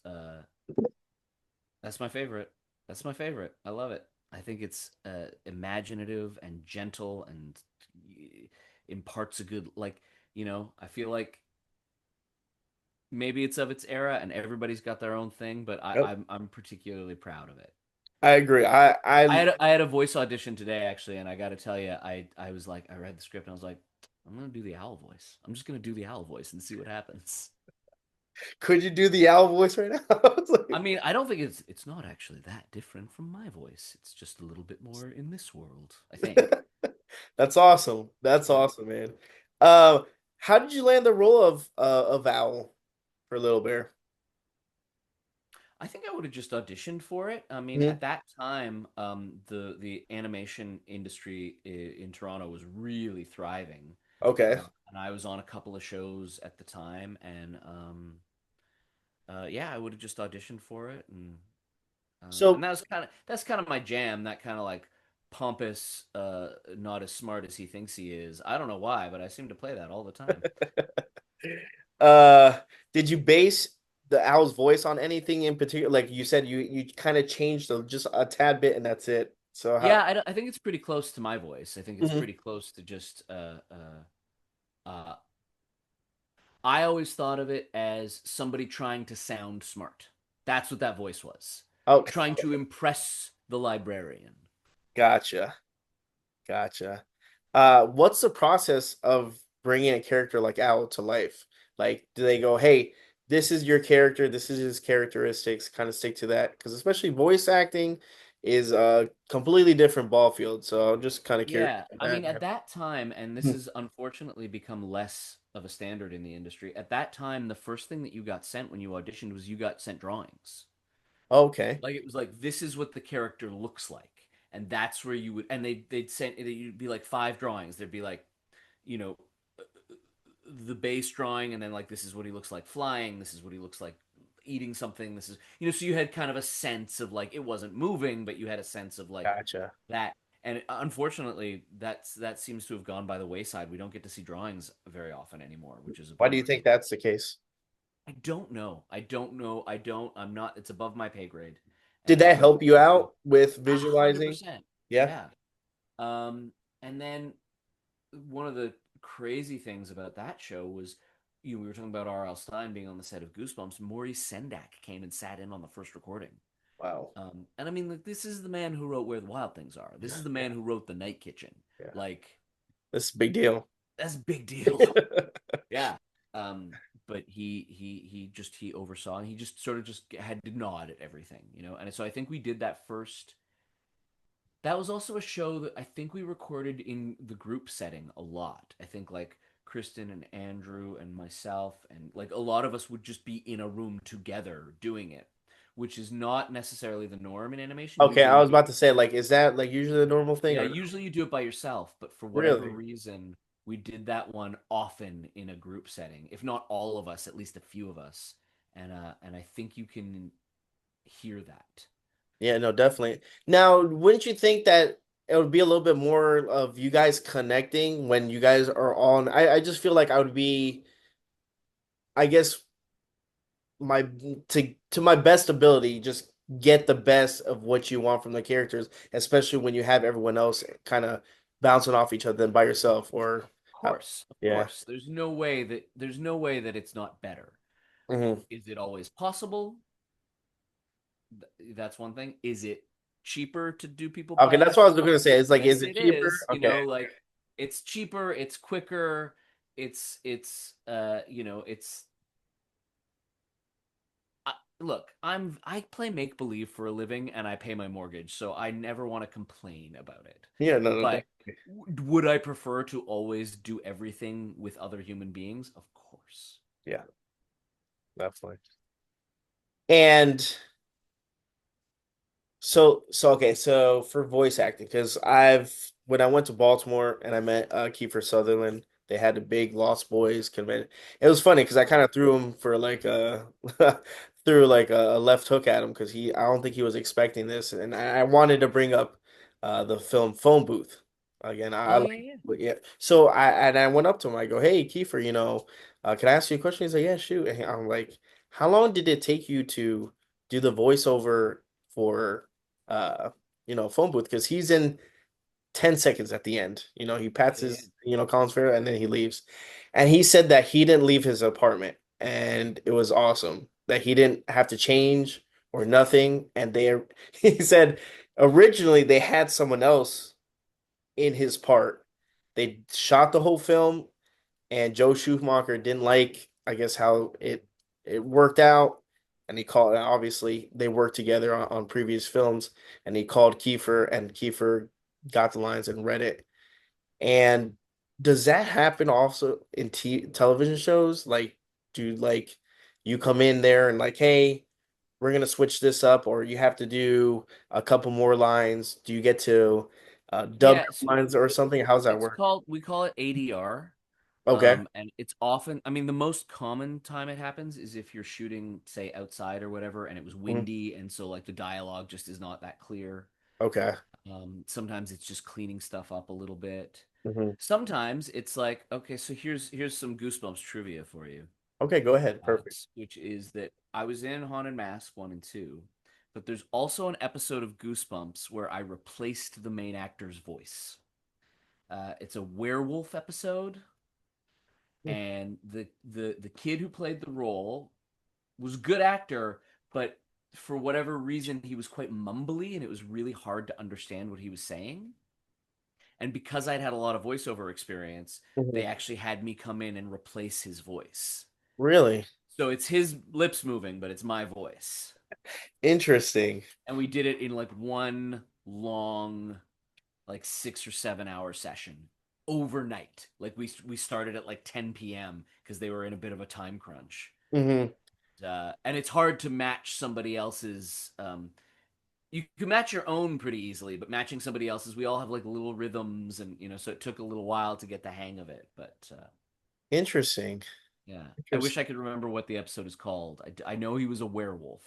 that's my favorite. That's my favorite. I love it. I think it's imaginative and gentle and imparts a good I feel like maybe it's of its era and everybody's got their own thing, but
Yep.
I'm particularly proud of it.
I agree.
I had a voice audition today actually, and I got to tell you, I was like, I read the script and I was like, I'm gonna do the owl voice. I'm just gonna do the owl voice and see what happens.
could you do the owl voice right now? I was
I
like,
mean, I don't think it's not actually that different from my voice. It's just a little bit more in this world, I think.
that's awesome. That's
Yeah.
awesome, man. Uh, how did you land the role of Owl for Little Bear?
I think I would have just auditioned for it. I mean,
Mhm.
at that time, the animation industry in Toronto was really thriving,
Okay.
and I was on a couple of shows at the time, and yeah, I would have just auditioned for it, and
So
that's kind of my jam. That kind of like pompous, not as smart as he thinks he is. I don't know why, but I seem to play that all the time.
uh did you base the Owl's voice on anything in particular? Like you said, you kind of changed just a tad bit and that's it. So how
Yeah, I think it's pretty close to my voice. I think it's
Mhm.
pretty close to just uh I always thought of it as somebody trying to sound smart. That's what that voice was.
Oh,
Trying to impress the librarian.
gotcha. Gotcha. What's the process of bringing a character like Owl to life? Like, do they go, "Hey, this is your character, this is his characteristics," kind of stick to that? Because especially voice acting is a completely different ball field. So I'm just kind of curious
Yeah, I
about
mean, at
that.
that time, and this
Hmm.
has unfortunately become less of a standard in the industry. At that time, the first thing that you got sent when you auditioned was you got sent drawings.
Okay,
Like it was like this is what the character looks like, and that's where you would, and they'd send you'd be like five drawings. There'd be like, you know, the base drawing, and then like this is what he looks like flying. This is what he looks like eating something. This is so you had kind of a sense of like it wasn't moving, but you had a sense of like
gotcha.
that. And unfortunately, that seems to have gone by the wayside. We don't get to see drawings very often anymore, which is a
Why do you
bummer.
think that's the case?
I don't know. I don't know. I don't. I'm not. It's above my pay grade,
Did
and
that help you out with
a hundred
visualizing?
percent.
Yeah.
Yeah. And then one of the crazy things about that show was, we were talking about R.L. Stine being on the set of Goosebumps. Maurice Sendak came and sat in on the first recording.
Wow.
And I mean, like, this is the man who wrote Where the Wild Things Are. This is the
Yeah.
man who wrote The Night Kitchen.
Yeah.
Like,
That's a big deal.
that's a big deal. Yeah. Um, but he oversaw, and he just sort of just had to nod at everything, And so I think we did that first. That was also a show that I think we recorded in the group setting a lot. I think like Kristen and Andrew and myself and like a lot of us would just be in a room together doing it, which is not necessarily the norm in animation.
Okay,
Usually
I
you
was
do
about to say, like, is that like usually the normal thing
Yeah,
or no?
usually you do it by yourself, but for whatever
Really?
reason, we did that one often in a group setting. If not all of us, at least a few of us. And I think you can hear that.
Yeah, no, definitely. Now, wouldn't you think that it would be a little bit more of you guys connecting when you guys are on? I just feel like I would be, I guess, my to my best ability, just get the best of what you want from the characters, especially when you have everyone else kind of bouncing off each other than by yourself or
Of
yeah.
course. There's no way that it's not better.
Hmm.
Is it always possible? That's one thing. Is it cheaper to do people
Okay,
by
that's what I was
yourself?
gonna say. It's like, is
Yes,
it
it
cheaper?
is.
Okay.
Like it's cheaper, it's quicker, it's look, I play make believe for a living and I pay my mortgage, so I never want to complain about it.
Yeah, no, no,
But
definitely.
would I prefer to always do everything with other human beings? Of course.
Yeah, definitely. And okay, so for voice acting, because when I went to Baltimore and I met Kiefer Sutherland, they had a big Lost Boys convention. It was funny because I kind of threw him for like a threw like a left hook at him because I don't think he was expecting this, and I wanted to bring up the film Phone Booth again. I
Oh
like,
yeah, yeah.
but yeah. So I went up to him. I go, "Hey, Kiefer, can I ask you a question?" He's like, "Yeah, shoot." And I'm like, "How long did it take you to do the voiceover for?" uh, phone booth because he's in 10 seconds at the end. He pats
Yeah, yeah.
his, Collins Farrell and then he leaves. And he said that he didn't leave his apartment and it was awesome that he didn't have to change or nothing. And he said originally they had someone else in his part. They shot the whole film and Joe Schumacher didn't like, I guess, how it worked out, and he called. Obviously, they worked together on previous films, and he called Kiefer, and Kiefer got the lines and read it. And does that happen also in television shows? Like, do like you come in there and like, hey, we're gonna switch this up, or you have to do a couple more lines? Do you get to dub
Yeah,
your
so
lines or something? How's that
it's
work?
called we call it ADR.
Okay.
And it's often, I mean, the most common time it happens is if you're shooting, say, outside or whatever, and it was
Mhm.
windy, and so like the dialogue just is not that clear.
Okay.
Sometimes it's just cleaning stuff up a little bit.
Hmm.
Sometimes it's like, okay, so here's some Goosebumps trivia for you,
Okay, go ahead.
uh,
Perfect.
which is that I was in Haunted Mask 1 and 2, but there's also an episode of Goosebumps where I replaced the main actor's voice. It's a werewolf episode, and the kid who played the role was a good actor, but for whatever reason he was quite mumbly, and it was really hard to understand what he was saying. And because I'd had a lot of voiceover experience,
Mhm.
they actually had me come in and replace his voice.
Really
So it's his lips moving, but it's my voice.
interesting.
And we did it in like one long, like 6 or 7 hour session overnight. Like we started at like 10 p.m. because they were in a bit of a time crunch.
Hmm.
And it's hard to match somebody else's. You can match your own pretty easily, but matching somebody else's, we all have like little rhythms, and so it took a little while to get the hang of it. But
Interesting.
yeah, I wish
Interesting.
I could remember what the episode is called. I know he was a werewolf.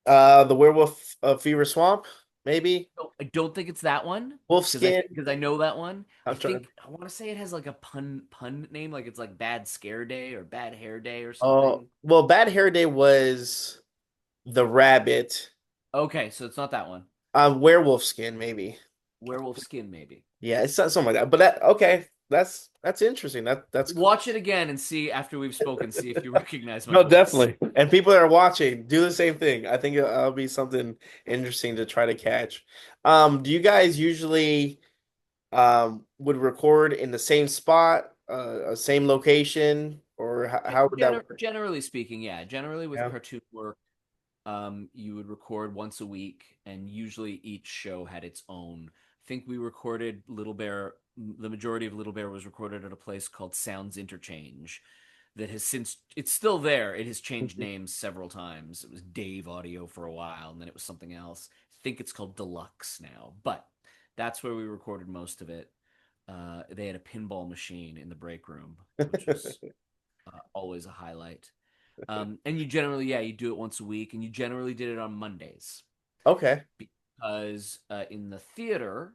The Werewolf of Fever Swamp, maybe.
Oh, I don't think it's that one because
Wolfskin.
I know that one.
I'm trying.
I want to say it has like a pun name, like it's like Bad Scare Day or Bad Hair Day or
Oh,
something.
well, Bad Hair Day was the rabbit.
Okay, so it's not that one.
Werewolf skin, maybe.
Werewolf Skin, maybe.
Yeah, it's not something like that. But that okay, that's interesting. That's cool.
Watch it again and see after we've spoken, see if you recognize my
No,
voice.
definitely. And people that are watching, do the same thing. I think it'll be something interesting to try to catch. Do you guys usually would record in the same spot, same location, or how would that work?
Generally speaking, yeah. Generally with
Yeah.
cartoon work, you would record once a week, and usually each show had its own. I think we recorded Little Bear. The majority of Little Bear was recorded at a place called Sounds Interchange, that has since it's still there. It has changed names several times. It was Dave Audio for a while, and then it was something else. I think it's called Deluxe now, but that's where we recorded most of it. They had a pinball machine in the break room, which was always a highlight. And you generally, yeah, you do it once a week, and you generally did it on Mondays
Okay.
because in the theater,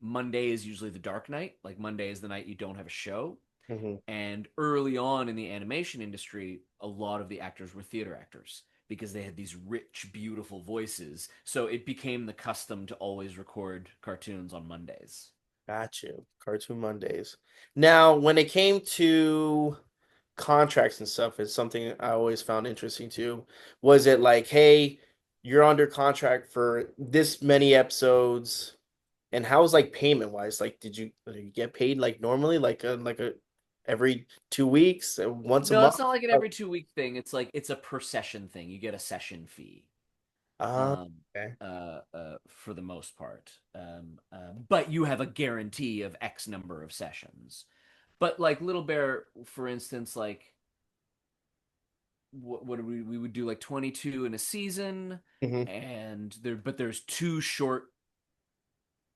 Monday is usually the dark night. Like Monday is the night you don't have a show.
Hmm.
And early on in the animation industry, a lot of the actors were theater actors because they had these rich, beautiful voices. So it became the custom to always record cartoons on Mondays.
Got you. Cartoon Mondays. Now, when it came to contracts and stuff, it's something I always found interesting too. Was it like, hey, you're under contract for this many episodes, and how was like payment wise? Like, did you get paid like normally, like a every 2 weeks, once a
No,
month?
it's not like an
Oh,
every 2 week thing. It's like it's a per session thing. You get a session fee.
ah, okay.
For the most part. But you have a guarantee of X number of sessions. But like Little Bear, for instance, like what we would do like 22 in a season,
Hmm.
and there's two short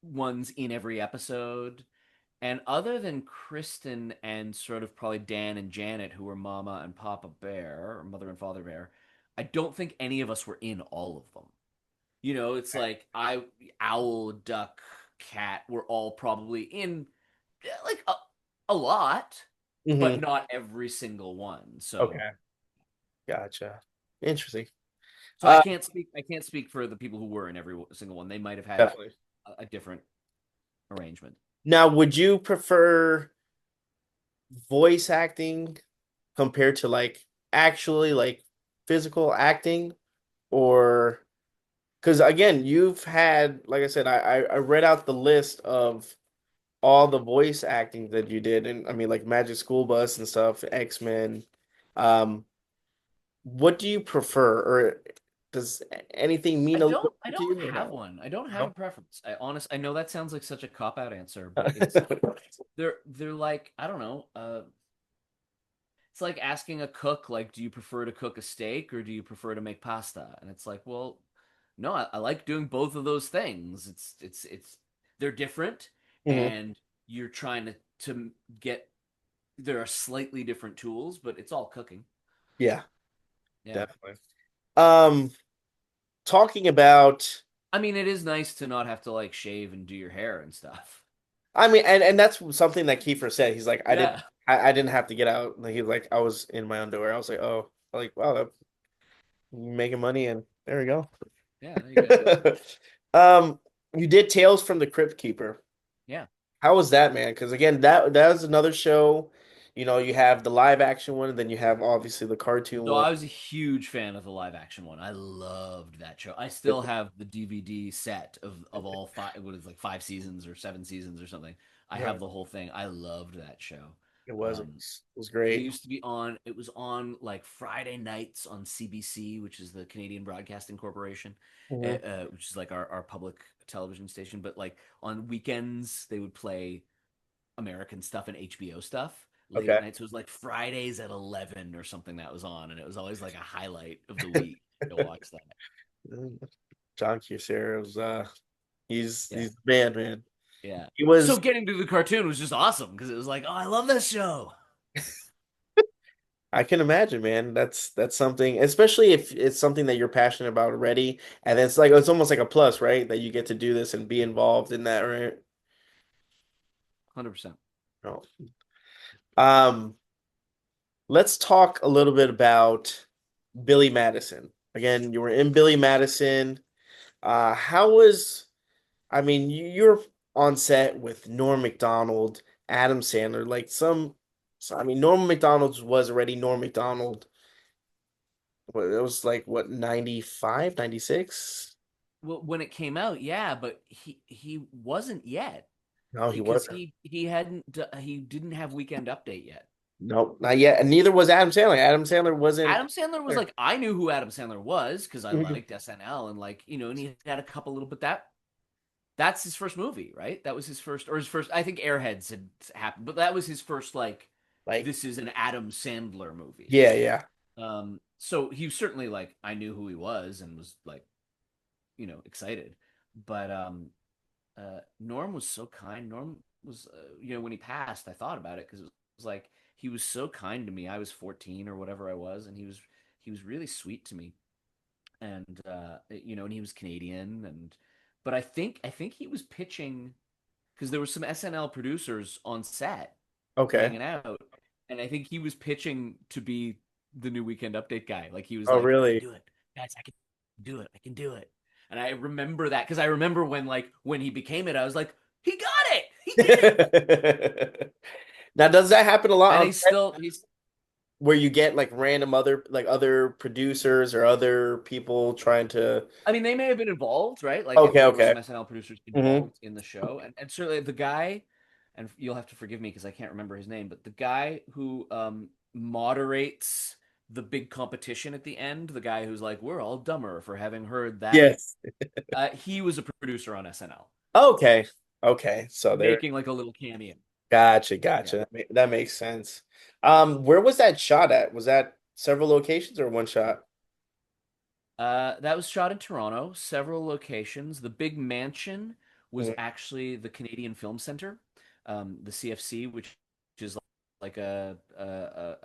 ones in every episode. And other than Kristen and sort of probably Dan and Janet, who were Mama and Papa Bear, or Mother and Father Bear, I don't think any of us were in all of them. It's like owl, duck, cat were all probably in like a lot, but
Hmm.
not every single one. So
Okay, gotcha. Interesting.
so
Uh,
I can't speak for the people who were in every single one. They might have had
definitely.
a different arrangement.
Now, would you prefer voice acting compared to like actually like physical acting, or because again, you've had, like I said, I read out the list of all the voice acting that you did, and I mean like Magic School Bus and stuff, X-Men. Um, what do you prefer, or does anything mean a little
I
bit to
don't
you or
have
no?
one. I don't have a
No.
preference. I know that sounds like such a cop out answer, but it's they're like, I don't know, it's like asking a cook, like, do you prefer to cook a steak or do you prefer to make pasta? And it's like, well, no, I like doing both of those things. It's they're different,
Mhm.
and you're trying to get there are slightly different tools, but it's all cooking.
Yeah,
Yeah.
definitely. Um, talking about,
I mean, it is nice to not have to like shave and do your hair and stuff.
I mean, and that's something that Kiefer said. He's like,
Yeah.
I didn't have to get out. Like, he was like, I was in my underwear. I was like, oh, like, wow, making money, and there we go.
Yeah, there you go.
Um, you did Tales from the Crypt Keeper.
Yeah.
How was that, man? Because again, that was another show. You know, you have the live action one, and then you have obviously the cartoon
So
one.
I was a huge fan of the live action one. I loved that show. I still have the DVD set of all five, what is like 5 seasons or 7 seasons or something. I
Yeah,
have the whole thing. I loved that show.
it
Um,
was
it
great.
used to be on, it was on like Friday nights on CBC, which is the Canadian Broadcasting Corporation,
Mhm.
which is like our public television station. But like on weekends, they would play American stuff and HBO stuff late
Okay.
at night. So it was like Fridays at 11 or something that was on, and it was always like a highlight of the week to watch that.
John Cusack was
Yeah,
he's the man, man.
yeah.
He
So
was.
getting to the cartoon was just awesome because it was like, oh, I love this show.
I can imagine, man. That's something, especially if it's something that you're passionate about already, and it's like it's almost like a plus, right? That you get to do this and be involved in that, right?
100%.
No. Um, let's talk a little bit about Billy Madison. Again, you were in Billy Madison. How was, I mean, you're on set with Norm Macdonald, Adam Sandler, like I mean, Norm Macdonald was already Norm Macdonald. It was like what, 95, 96?
Well, when it came out, yeah, but he wasn't yet
No, he
because
wasn't.
he didn't have Weekend Update yet.
Nope, not yet. And neither was Adam Sandler. Adam Sandler wasn't
Adam Sandler was
there.
like, I knew who Adam Sandler was because I
Mhm.
liked SNL and like, and he had a couple little, but that's his first movie, right? That was his first, or his first. I think Airheads had happened, but that was his first. Like,
Like,
this is an Adam Sandler movie.
yeah, yeah.
So he certainly like I knew who he was and was like, excited. But Norm was so kind. Norm was, when he passed, I thought about it because it was like he was so kind to me. I was 14 or whatever I was, and he was really sweet to me. And and he was Canadian, and but I think he was pitching because there were some SNL producers on set
Okay.
hanging out, and I think he was pitching to be the new Weekend Update guy. Like he was
Oh,
like, "I can
really?
do it, guys. I can do it. I can do it." And I remember that because I remember when he became it, I was like, "He got it. He did it."
Now, does that happen a lot
And
on set
he's
where you get like random other producers or other people trying to?
I mean, they may have been involved, right? Like
Okay,
there were
okay.
some SNL producers
Hmm.
involved in the show, and certainly the guy, and you'll have to forgive me because I can't remember his name, but the guy who moderates the big competition at the end, the guy who's like, "We're all dumber for having heard that."
Yes.
He was a producer on SNL,
Okay. Okay. So there.
making like a little cameo.
Gotcha.
Yeah.
Gotcha. That makes sense. Where was that shot at? Was that several locations or one shot?
That was shot in Toronto, several locations. The big mansion was
Mhm.
actually the Canadian Film Center, the CFC, which is like a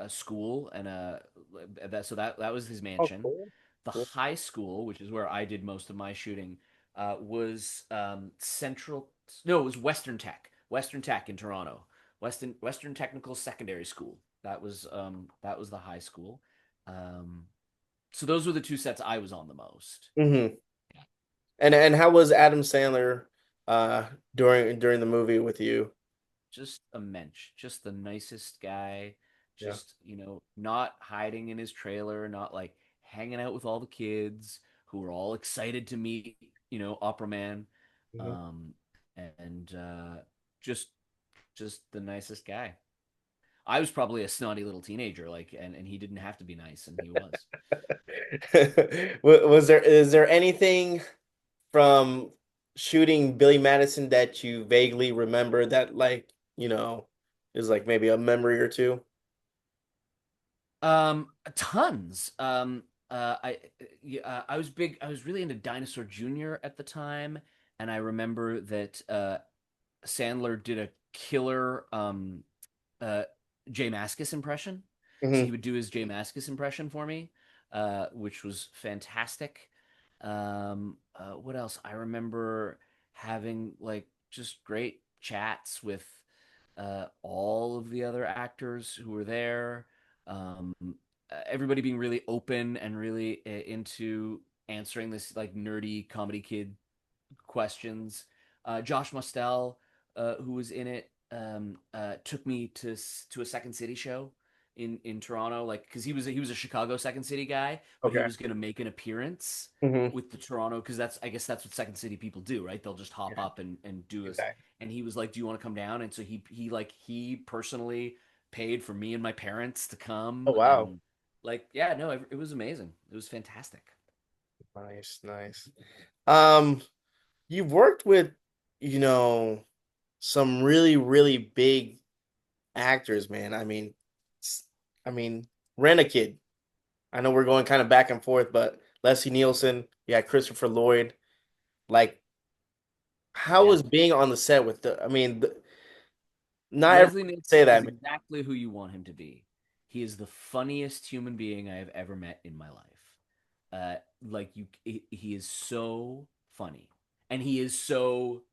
school and that was his
Oh,
mansion.
cool.
The
Cool.
high school, which is where I did most of my shooting, was Central. No, it was Western Tech in Toronto, Western Technical Secondary School. That was the high school. Um, so those were the two sets I was on the most.
Hmm. And how was Adam Sandler uh during the movie with you?
Just a mensch, just the nicest guy,
Yeah.
just, not hiding in his trailer, not like hanging out with all the kids who were all excited to meet, Opera Man.
Mhm.
Um, and just just the nicest guy. I was probably a snotty little teenager, like, and he didn't have to be nice, and he was.
Was there is there anything from shooting Billy Madison that you vaguely remember that is like maybe a memory or two?
Tons. I was big. I was really into Dinosaur Jr. at the time, and I remember that Sandler did a killer. Jay Mascis impression. So he
Hmm.
would do his Jay Mascis impression for me, which was fantastic. What else? I remember having like just great chats with all of the other actors who were there. Everybody being really open and really into answering this like nerdy comedy kid questions. Josh Mostel, who was in it, took me to a Second City show in Toronto, like because he was a Chicago Second City guy, but he
Okay.
was gonna make an appearance
Hmm.
with the Toronto because that's I guess that's what Second City people do, right? They'll just hop
Yeah,
up and do us.
exactly.
And he was like, "Do you want to come down?" And so he personally paid for me and my parents to
Oh
come
wow.
and like yeah no it was amazing. It was fantastic.
Nice, nice. Um, you've worked with, you know, some really, really big actors, man. S- I mean, Rent a Kid. I know we're going kind of back and forth, but Leslie Nielsen, yeah, Christopher Lloyd. Like, how
Yeah.
was being on the set with not everyone
Leslie
can say
Nielsen
that,
is
man.
exactly who you want him to be. He is the funniest human being I have ever met in my life. Like he is so funny, and he is so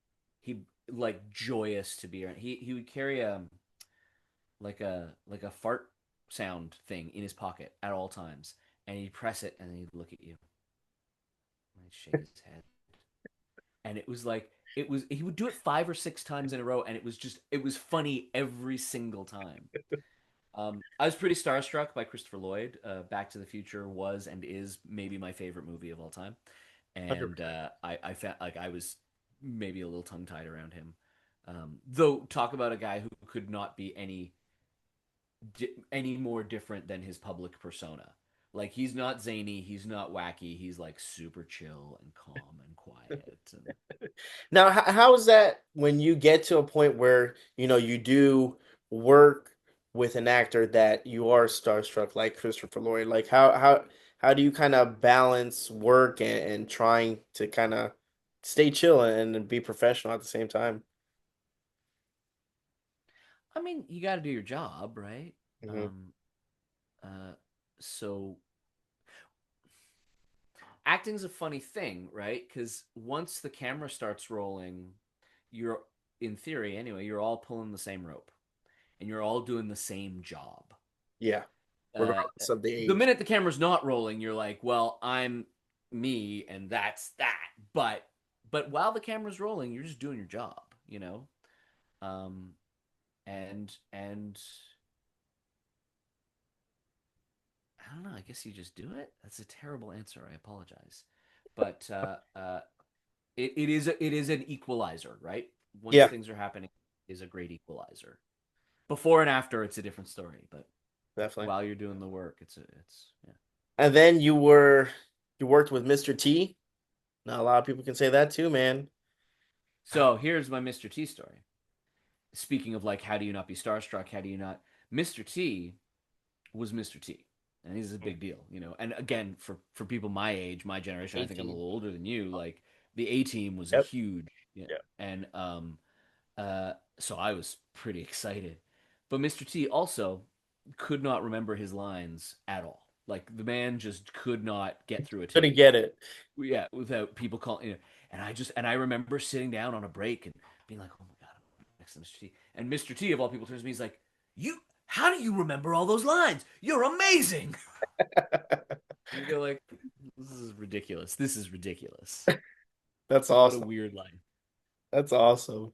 he like joyous to be around. He would carry a fart sound thing in his pocket at all times, and he'd press it, and he'd look at you, and he'd shake his head, and it was like he would do it 5 or 6 times in a row, and it was funny every single time. I was pretty starstruck by Christopher Lloyd. Back to the Future was and is maybe my favorite movie of all time, and
100%.
I felt like I was maybe a little tongue tied around him. Though talk about a guy who could not be any more different than his public persona. Like he's not zany, he's not wacky, he's like super chill and calm and quiet. And
Now, how is that when you get to a point where, you do work with an actor that you are starstruck, like Christopher Lloyd? Like, how do you kind of balance work and trying to kind of stay chill and be professional at the same time?
I mean, you got to do your job, right?
Hmm.
Um, uh, so acting's a funny thing, right? Because once the camera starts rolling, you're in theory anyway, you're all pulling the same rope and you're all doing the same job.
Yeah,
Uh,
regardless of the
the
age.
minute the camera's not rolling, you're like, well, I'm me and that's that. But while the camera's rolling, you're just doing your job, you know. Um, and I don't know. I guess you just do it. That's a terrible answer. I apologize, but it is an equalizer, right? Once
Yeah,
things are happening, it is a great equalizer. Before and after, it's a different story, but
definitely.
while you're doing the work, it's yeah.
And then you worked with Mr. T. Now a lot of people can say that too, man.
So here's my Mr. T story. Speaking of like, how do you not be starstruck? How do you not? Mr. T was Mr. T, and he's a big deal, you know. And again, for people my age, my generation, I think I'm a
18.
little older than you. Like the A Team was a
Yep.
huge, yeah,
Yep.
and so I was pretty excited. But Mr. T also could not remember his lines at all. Like the man just could not get through a
Couldn't
take.
get it.
Yeah, without people calling. You know, and I remember sitting down on a break and being like, "Oh my god, I'm next to Mr. T." And Mr. T of all people turns to me, he's like, "You, how do you remember all those lines? You're amazing." And you go like, "This is ridiculous. This is ridiculous.
That's
What a
awesome.
weird line."
That's awesome.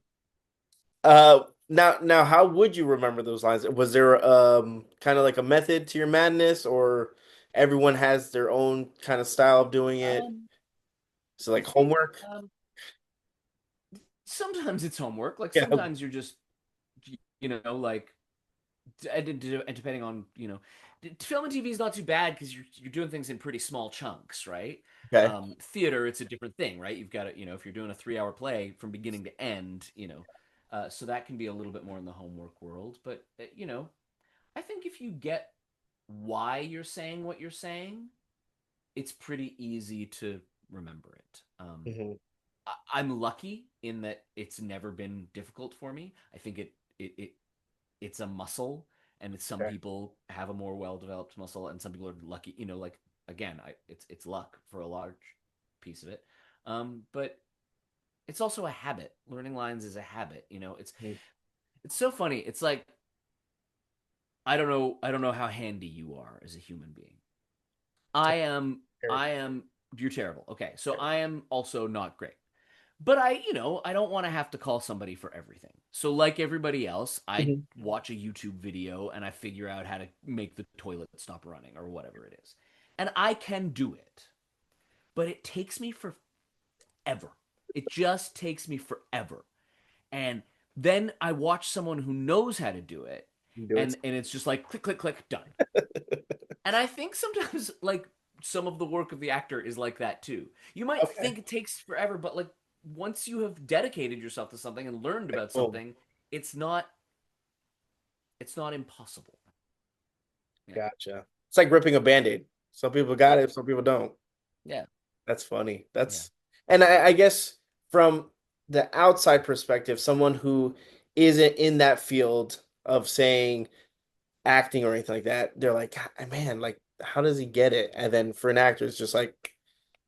Now, how would you remember those lines? Was there kind of like a method to your madness, or everyone has their own kind of style of doing it? So
I
like
think
homework?
sometimes it's homework. Like
Yeah.
sometimes you're just, like, and depending on, film and TV is not too bad because you're doing things in pretty small chunks, right?
Okay.
Theater, it's a different thing, right? You've got to, if you're doing a 3 hour play from beginning to end, so that can be a little bit more in the homework world. But I think if you get why you're saying what you're saying, it's pretty easy to remember it.
Hmm.
I'm lucky in that it's never been difficult for me. I think it's a muscle and some
Okay.
people have a more well-developed muscle, and some people are lucky. Like again, it's luck for a large piece of it, but it's also a habit. Learning lines is a habit.
Mhm.
It's so funny. It's like I don't know how handy you are as a human being. I am
Terrible.
I am you're terrible. Okay. So I am also not great. But I don't want to have to call somebody for everything. So like everybody else, I
Mhm.
watch a YouTube video and I figure out how to make the toilet stop running or whatever it is. And I can do it. But it takes me forever. It just takes me forever. And then I watch someone who knows how to do it,
You do it.
and it's just like click click click done. And I think sometimes like some of the work of the actor is like that too. You might
Okay.
think it takes forever, but like once you have dedicated yourself to something and learned
Like,
about
boom.
something, it's not it's not impossible. Yeah.
Gotcha. It's like ripping a Band-Aid. Some people got
Yeah.
it, some people don't.
Yeah.
That's funny.
Yeah.
And I guess from the outside perspective, someone who isn't in that field of saying acting or anything like that, they're like, "God, man, like, how does he get it?" And then for an actor, it's just like,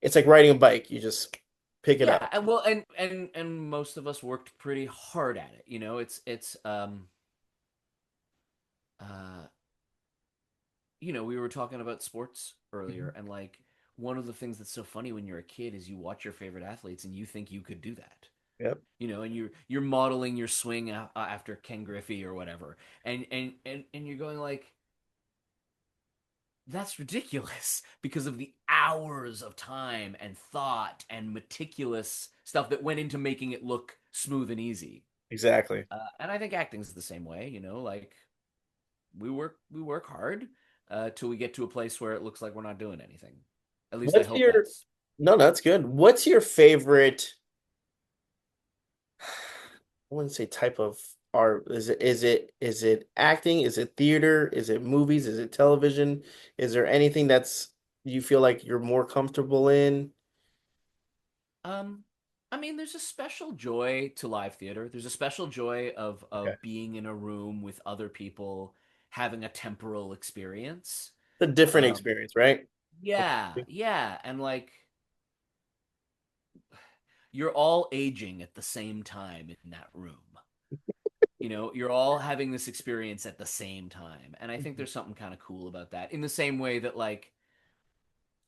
it's like riding a bike. You just pick it
Yeah,
up.
and well and most of us worked pretty hard at it. It's uh we were talking about sports earlier,
Mhm.
and like one of the things that's so funny when you're a kid is you watch your favorite athletes and you think you could do that.
Yep.
And you're modeling your swing after Ken Griffey or whatever, and you're going like, that's ridiculous because of the hours of time and thought and meticulous stuff that went into making it look smooth and easy.
Exactly.
And I think acting's the same way. Like we work hard till we get to a place where it looks like we're not doing anything. At least I
What's
hope
your,
that's.
no, that's good. What's your favorite, I wouldn't say type of art. Is it acting? Is it theater? Is it movies? Is it television? Is there anything that's you feel like you're more comfortable in?
Um, I mean, there's a special joy to live theater. There's a special joy of
Okay.
being in a room with other people, having a temporal experience.
It's a different
Um,
experience, right?
yeah, yeah, and like you're all aging at the same time in that room. You're all having this experience at the same time, and I think there's something kind of cool about that. In the same way that like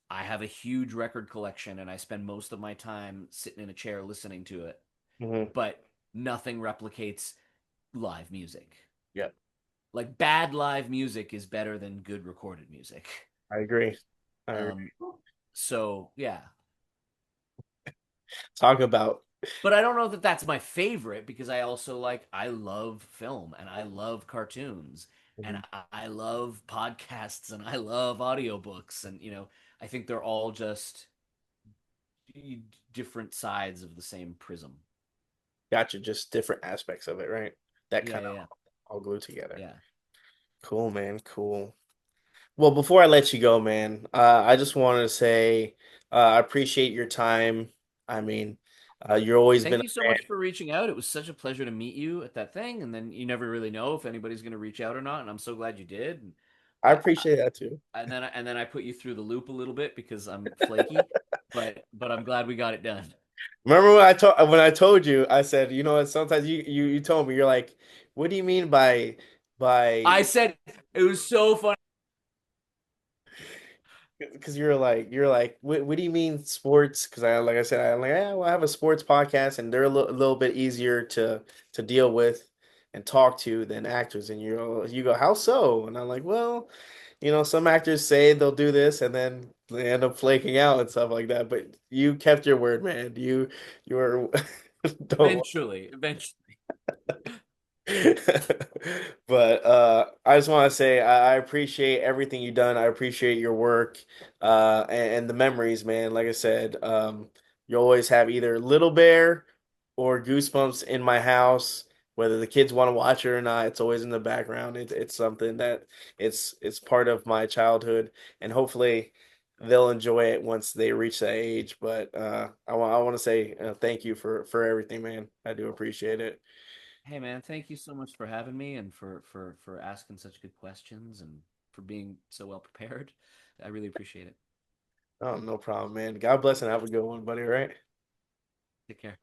I have a huge record collection and I spend most of my time sitting in a chair listening to it,
Hmm.
but nothing replicates live music.
Yeah,
Like bad live music is better than good recorded music.
I agree. I agree.
Um, so yeah,
Talk about.
but I don't know that that's my favorite because I love film and I love cartoons and
Mhm.
I love podcasts and I love audiobooks, and I think they're all just different sides of the same prism.
Gotcha. Just different aspects of it, right? That
Yeah,
kind
yeah,
of
yeah.
all glued together.
Yeah.
Cool, man. Cool. Well, before I let you go, man, I just wanted to say I appreciate your time. I mean, you're always been
Thank
a
you so
fan.
much for reaching out. It was such a pleasure to meet you at that thing, and then you never really know if anybody's going to reach out or not. And I'm so glad you did. And
I appreciate that too.
and then I put you through the loop a little bit because I'm flaky, but I'm glad we got it done.
Remember when I told you, I said, you know what, sometimes you told me you're like, what do you mean by
I said it was so funny.
because you're like what do you mean sports? Because I like I said I'm like, yeah, well, I have a sports podcast and they're a little bit easier to deal with and talk to than actors. And you go, how so? And I'm like, well, some actors say they'll do this and then they end up flaking out and stuff like that. But you kept your word, man. You were don't.
Eventually.
But I just want to say I appreciate everything you've done. I appreciate your work and the memories, man. Like I said, you always have either Little Bear or Goosebumps in my house. Whether the kids want to watch it or not, it's always in the background. It's something that it's part of my childhood, and hopefully they'll enjoy it once they reach that age. But I want to say thank you for everything, man. I do appreciate it.
Hey man, thank you so much for having me and for asking such good questions and for being so well prepared. I really appreciate it.
Oh, no problem, man. God bless and have a good one, buddy. All right.
Take care.